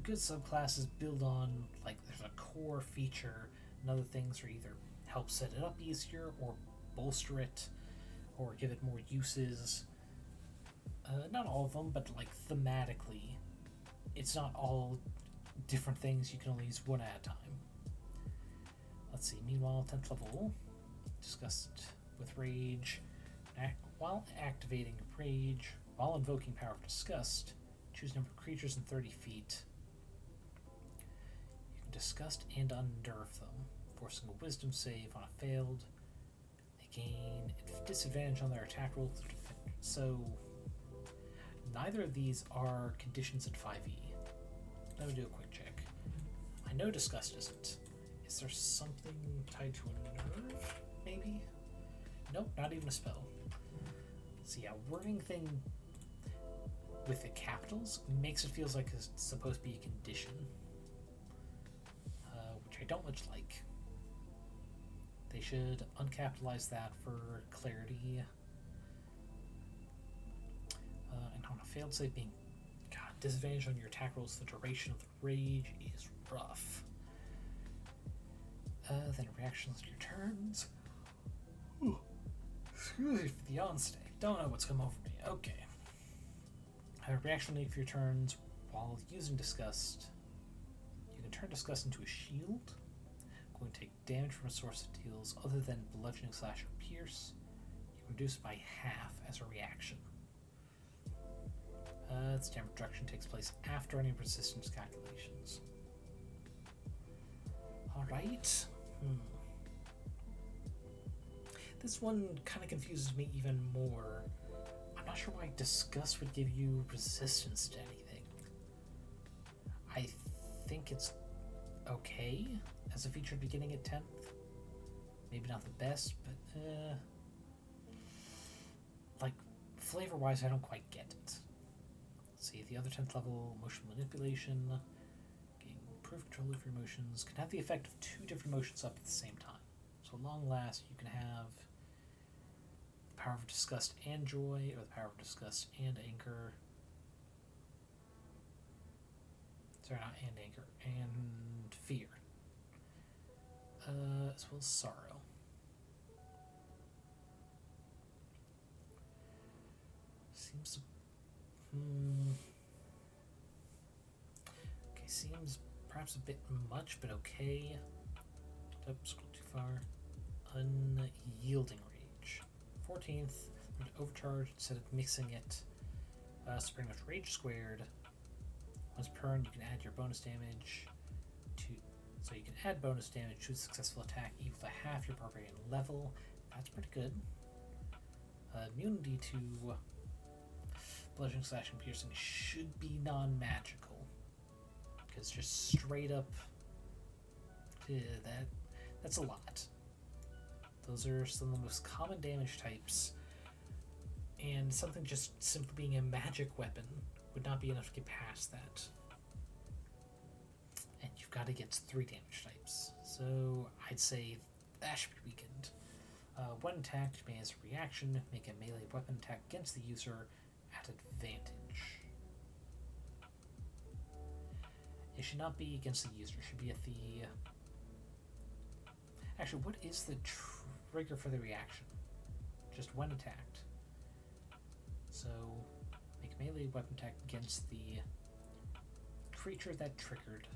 good subclasses build on, like, there's a core feature and other things are either help set it up easier or bolster it or give it more uses. Not all of them, but like thematically, it's not all different things. You can only use one at a time. Let's see, meanwhile, 10th level, discussed with Rage. While activating Rage, while invoking Power of Disgust, choose number of creatures in 30 feet. You can disgust and unnerve them, forcing a Wisdom save on a failed. They gain disadvantage on their attack roll. So, neither of these are conditions at 5e. Let me do a quick check. I know Disgust isn't. Is there something tied to a nerve, maybe? Nope, not even a spell. So yeah, wording thing with the capitals makes it feels like it's supposed to be a condition, which I don't much like. They should uncapitalize that for clarity. And on a failed save being, God, disadvantage on your attack rolls. The duration of the rage is rough. Then reactions to your turns. Ooh. Excuse me for the yawn today. Don't know what's come over me. Okay. Reaction lead for your turns. While using Disgust, you can turn Disgust into a shield. Going to take damage from a source that deals other than bludgeoning, slash, or pierce. You can reduce it by half as a reaction. This damage reduction takes place after any resistance calculations. Alright. This one kind of confuses me even more. I'm not sure why Disgust would give you resistance to anything. I think it's okay as a feature beginning at 10th. Maybe not the best, but like flavor-wise, I don't quite get it. Let's see, the other 10th level, motion manipulation, gain improved control of your emotions, can have the effect of 2 different emotions up at the same time. So at long last, you can have the power of Disgust and Joy, or the power of Disgust and Anger. Sorry, not and Anger, and Fear. As well as Sorrow. Seems... Okay, seems perhaps a bit much, but okay. Scroll too far. Unyielding Rage. 14th, overcharge instead of mixing it. So pretty much Rage squared. Once per turn, you can add your bonus damage to. So you can add bonus damage to a successful attack equal to half your Barbarian level. That's pretty good. Immunity to bludgeoning, slash, and piercing should be non-magical. Because just straight up, that's a lot. Those are some of the most common damage types, and something just simply being a magic weapon would not be enough to get past that. And you've got to get 3 damage types, so I'd say that should be weakened. When attacked, you may, as a reaction, make a melee weapon attack against the user at advantage. It should not be against the user, it should be at the... Actually, what is the trigger for the reaction? Just when attacked. So, make a melee weapon attack against the creature that triggered.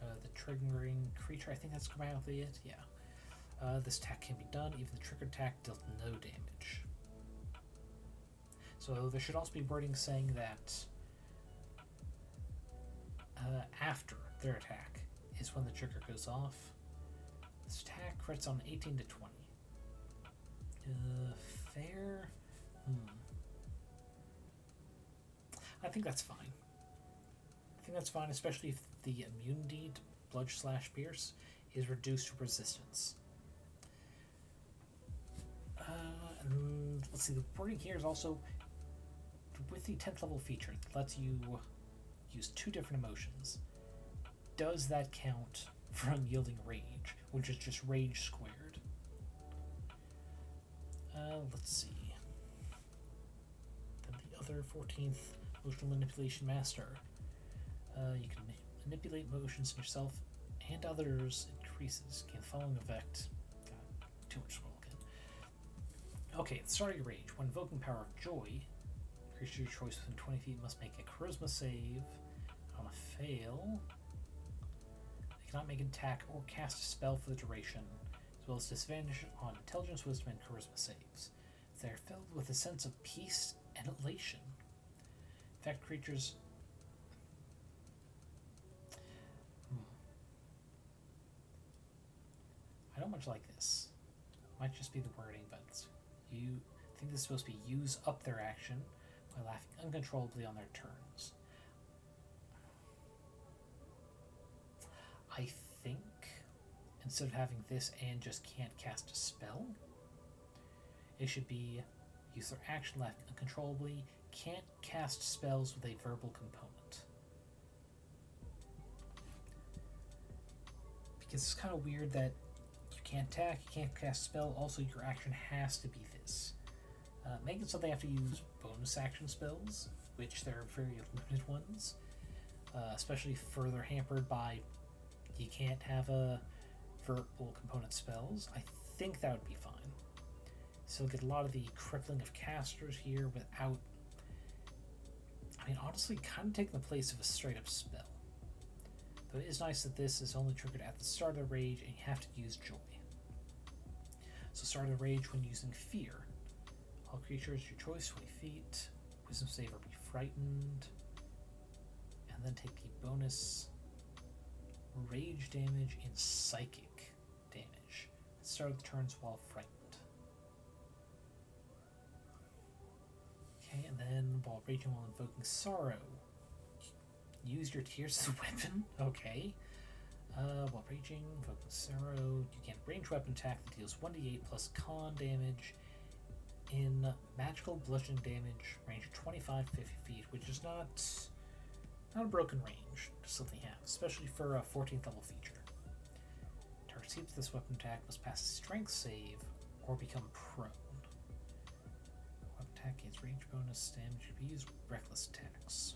The triggering creature, I think that's grammatically it, yeah. This attack can be done, even the triggered attack dealt no damage. So there should also be wording saying that after their attack is when the trigger goes off. This attack crits on 18 to 20. Fair? I think that's fine. I think that's fine, especially if the immunity to bludge, slash, pierce is reduced to resistance. And let's see, the wording here is also with the 10th level feature that lets you use 2 different emotions. Does that count for unyielding rage, which is just rage squared? Let's see. Then the other 14th, emotional manipulation master. You can manipulate motions in yourself and others. Increases. Gain the following effect. God, too much scroll again. Okay, at the start of your rage, when invoking power of joy, creature of your choice within 20 feet must make a charisma save. On a fail, they cannot make an attack or cast a spell for the duration, as well as disadvantage on intelligence, wisdom, and charisma saves. They are filled with a sense of peace and elation. Infect creatures. I don't much like this. Might just be the wording, but you think this is supposed to be use up their action by laughing uncontrollably on their turns. I think instead of having this and just can't cast a spell, it should be use their action laughing uncontrollably, can't cast spells with a verbal component. Because it's kind of weird that you can't attack, you can't cast a spell, also your action has to be this. Make it so they have to use bonus action spells which there are very limited ones, especially further hampered by you can't have a verbal component spells. I think that would be fine. So you'll get a lot of the crippling of casters here without, I mean, honestly, kind of taking the place of a straight-up spell. Though it is nice that this is only triggered at the start of the rage and you have to use joy. So start of the rage when using fear. All creatures your choice, 20 feet. Wisdom save or be frightened. And then take the bonus rage damage and psychic damage. Start of the turns while frightened. Okay, and then while raging while invoking sorrow. Use your tears as a weapon. Okay. While raging, invoking sorrow, you can range weapon attack that deals 1d8 plus con damage in magical bludgeoning damage, range of 25 to 50 feet, which is not a broken range to something have, especially for a 14th level feature. Target receives this weapon attack must pass a strength save or become prone. Weapon attack gains range bonus damage to be used with reckless attacks.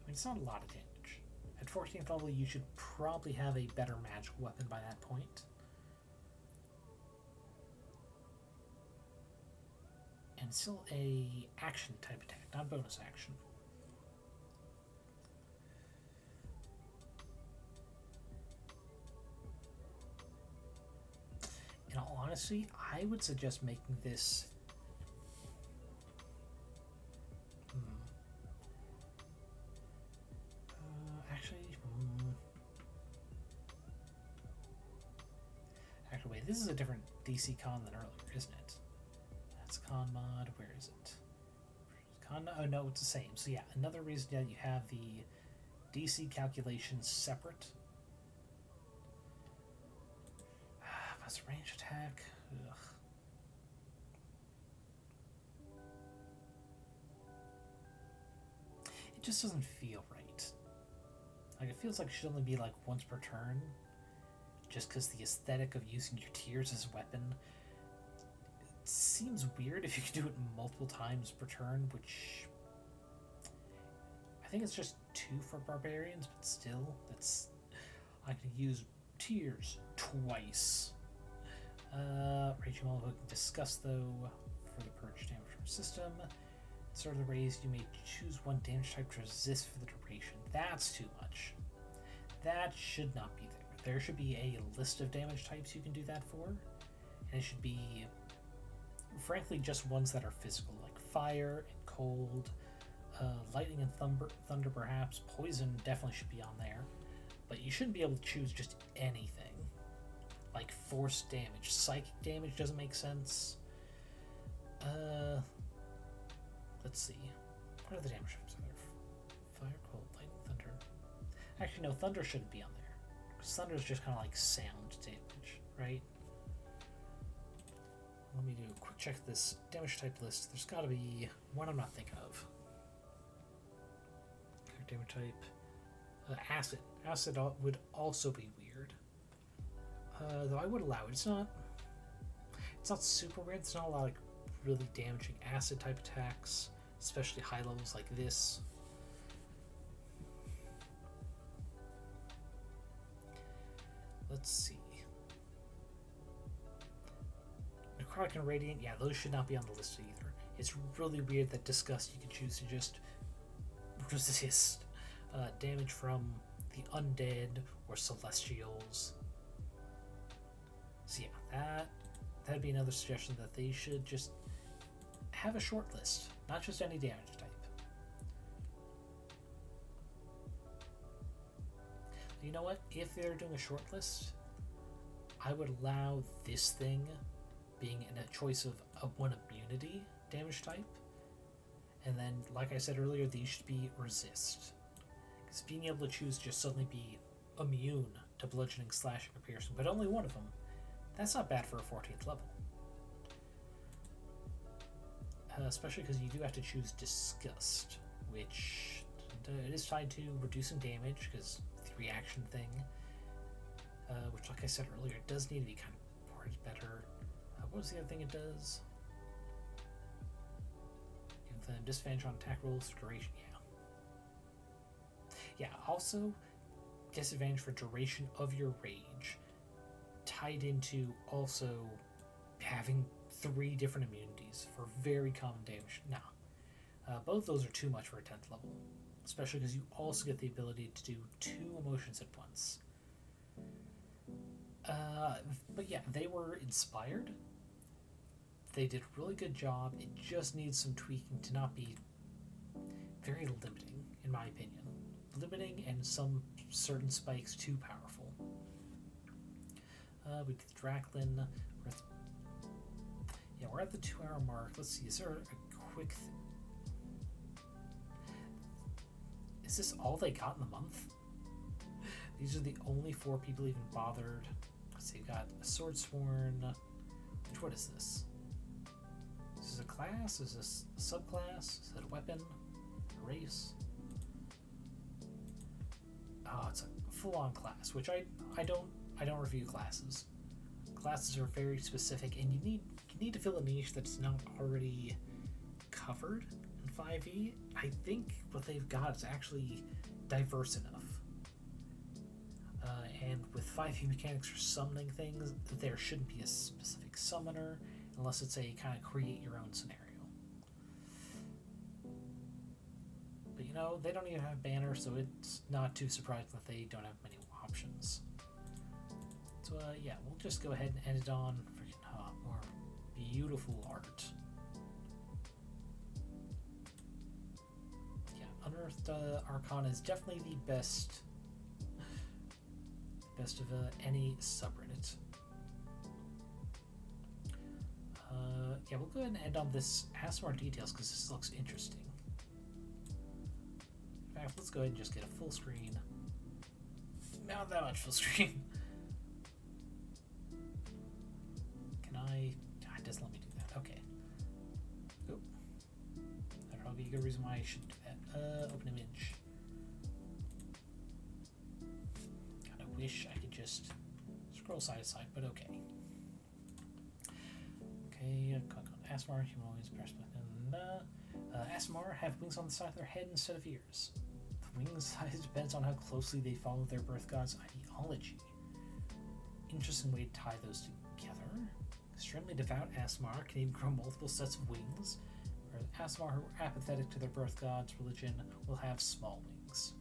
It's not a lot of damage. At 14th level, you should probably have a better magical weapon by that point. And still a action type attack, not bonus action. In all honesty, I would suggest making this Actually, wait, this is a different DC con than earlier, isn't it? That's con mod. Where is it? Con. Oh no, it's the same. So yeah, another reason that you have the DC calculations separate. Plus range attack. Ugh. It just doesn't feel right. Like, it feels like it should only be like once per turn. Just because the aesthetic of using your tears as a weapon, it seems weird if you can do it multiple times per turn, which I think it's just 2 for barbarians, but still, that's, I can use tears twice. Raging while invoking disgust, though, for the purge damage from system. Start of the raise, you may choose one damage type to resist for the duration. That's too much. That should not be there. There should be a list of damage types you can do that for, and it should be, frankly, just ones that are physical, like fire and cold, lightning and thunder perhaps. Poison definitely should be on there, but you shouldn't be able to choose just anything, like force damage. Psychic damage doesn't make sense. Let's see. What are the damage types? Fire, cold, lightning, thunder. Actually, no, thunder shouldn't be on there. Thunder is just kind of like sound damage, right? Let me do a quick check of this damage type list. There's got to be one I'm not thinking of. Damage type. Acid. Acid would also be weird. Though I would allow it. It's not super weird. There's not a lot of really damaging acid type attacks, especially high levels like this. Let's see. Necrotic and Radiant, yeah, those should not be on the list either. It's really weird that Disgust you can choose to just resist damage from the undead or celestials. So yeah, that'd be another suggestion, that they should just have a short list, not just any damage type. You know what? If they're doing a short list, I would allow this thing being in a choice of one immunity damage type. And then, like I said earlier, these should be resist. Because being able to choose just suddenly be immune to bludgeoning, slashing, or piercing, but only one of them, that's not bad for a 14th level. Especially because you do have to choose Disgust. which it is tied to reducing damage because the reaction thing, which, like I said earlier, it does need to be kind of worded better. What was the other thing it does? Give them disadvantage on attack rolls for duration. Yeah, also disadvantage for duration of your rage, tied into also having 3 different immunities for very common damage. Now, both those are too much for a 10th level, especially because you also get the ability to do 2 emotions at once. But yeah, they were inspired. They did a really good job. It just needs some tweaking to not be very limiting, in my opinion. Limiting and some certain spikes too powerful. We did Draklin. We're at the 2-hour mark. Let's see, is there a quick Is this all they got in the month? These are the only 4 people even bothered. Let's see, we got a Swordsworn. What is this? Is this a class? Is this a subclass? Is it a weapon? A race? Oh, it's a full-on class, which I don't review classes. Classes are very specific, and you need to fill a niche that's not already covered in 5e. I think what they've got is actually diverse enough. And with 5e mechanics for summoning things, there shouldn't be a specific summoner unless it's a kind of create your own scenario. But you know, they don't even have a banner, so it's not too surprising that they don't have many options. So yeah, we'll just go ahead and end it on freaking more beautiful art. Yeah, Unearthed Arcana is definitely the best of any subreddit. Yeah, we'll go ahead and end on this Aasimar details because this looks interesting. In fact, let's go ahead and just get a full screen. Not that much full screen. Can I? It doesn't let me do that. Okay. Oh. That'd probably be a good reason why I shouldn't do that. Open image. God, I wish I could just scroll side to side, but okay. Okay, click on Aasimar, humanoids, perspective. Aasimar have wings on the side of their head instead of ears. The wing size depends on how closely they follow their birth god's ideology. Interesting way to tie those together. Extremely devout Aasimar can even grow multiple sets of wings, whereas Aasimar who are apathetic to their birth god's religion will have small wings.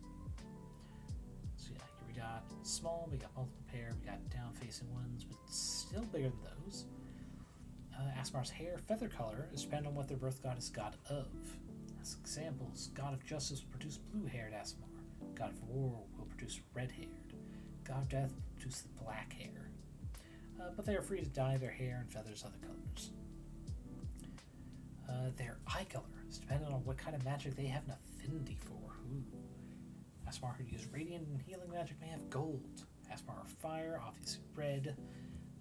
So yeah, here we got small, we got multiple pair, we got down-facing ones, but still bigger than those. Aasimar's hair feather color is dependent on what their birth god is god of. As examples, god of justice will produce blue-haired Aasimar. God of war will produce red-haired. God of death will produce the black hair. But they are free to dye their hair and feathers other colors. Their eye color is dependent on what kind of magic they have an affinity for. Aasimar who use radiant and healing magic may have gold. Aasimar of fire, obviously red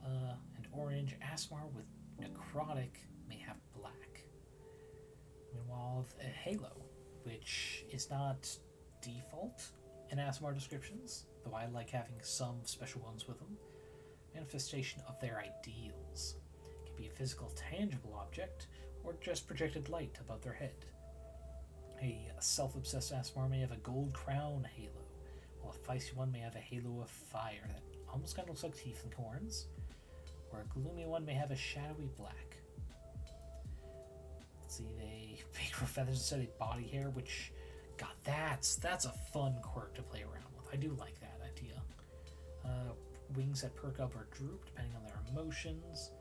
and orange. Aasimar with necrotic may have black. Meanwhile, a halo, which is not default in Aasimar descriptions, though I like having some special ones with them. Manifestation of their ideals. It can be a physical, tangible object, or just projected light above their head. A self-obsessed Aasimar may have a gold crown halo, while a feisty one may have a halo of fire that almost kind of looks like teeth and horns, or a gloomy one may have a shadowy black. Let's see, they grow feathers instead of body hair, which, God, that's a fun quirk to play around with. I do like that idea. Wings that perk up or droop depending on their emotions,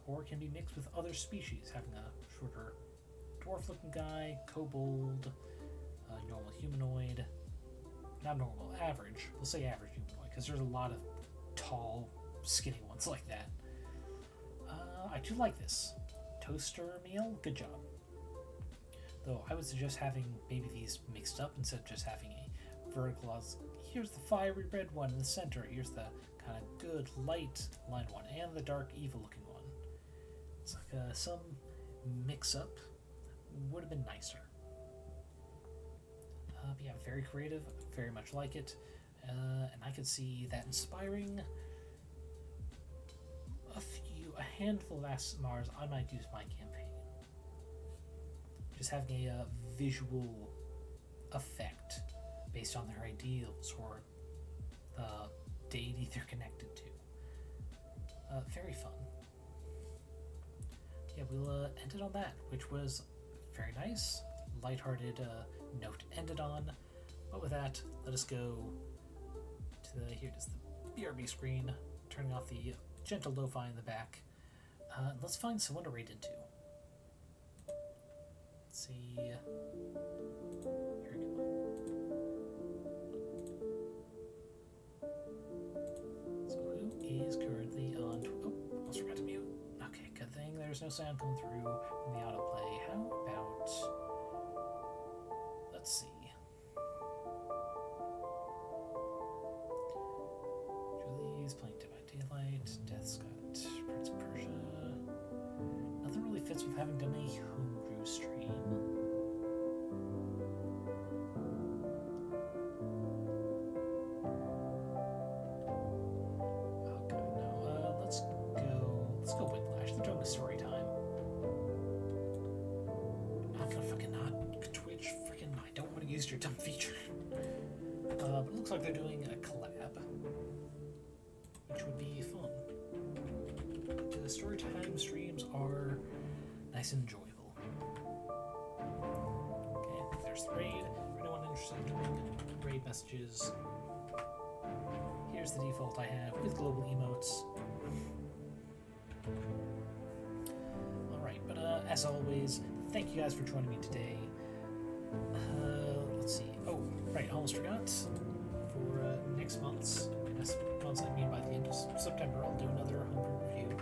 or can be mixed with other species, having a shorter dwarf-looking guy, kobold, normal humanoid, not normal, average. We'll say average humanoid because there's a lot of tall, skinny ones like that. I do like this. Toastermeal, good job. Though I would suggest having maybe these mixed up instead of just having a vertical. Here's the fiery red one in the center. Here's the kind of good light line one, and the dark evil looking one. It's like some mix up would have been nicer. But yeah, very creative, very much like it, and I could see that inspiring a handful of Aasimars I might use my campaign. Just having a visual effect based on their ideals or the deity they're connected to. Very fun. Yeah, we'll end it on that, which was very nice, lighthearted note to end it on. But with that, let us go to here it is, the BRB screen, turning off the gentle lo-fi in the back. Let's find someone to raid into. Let's see. Here we go. So who is currently on? Oh, almost forgot to mute. Okay, good thing there's no sound coming through from the autoplay. How about? Let's see. Julie's playing Dead by Daylight. Death's got Prince of Persia. Nothing really fits with having done a homebrew stream. Oh god, no. Let's go Whiplash. They're doing a story time. I'm not gonna fucking not Twitch. Freaking, I don't want to use your dumb feature. But it looks like they're doing a collab, which would be fun. The storytime streams are nice and enjoyable. Okay, there's the raid. For anyone interested in doing raid messages, here's the default I have with global emotes. Alright, but as always, thank you guys for joining me today. Let's see. Oh, right, almost forgot. For next month's I mean by the end of September, I'll do another homebrew review.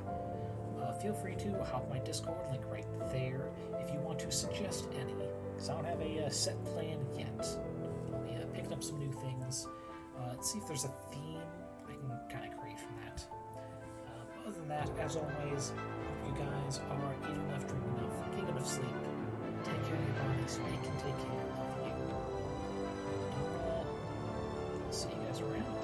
Feel free to hop my Discord, link right there, if you want to suggest any, because I don't have a set plan yet. I'll be picking up some new things. Let's see if there's a theme I can kind of create from that. Other than that, as always, hope you guys are eating enough, drinking enough, getting enough sleep. Take care of your body so they can take care of you. See you guys around.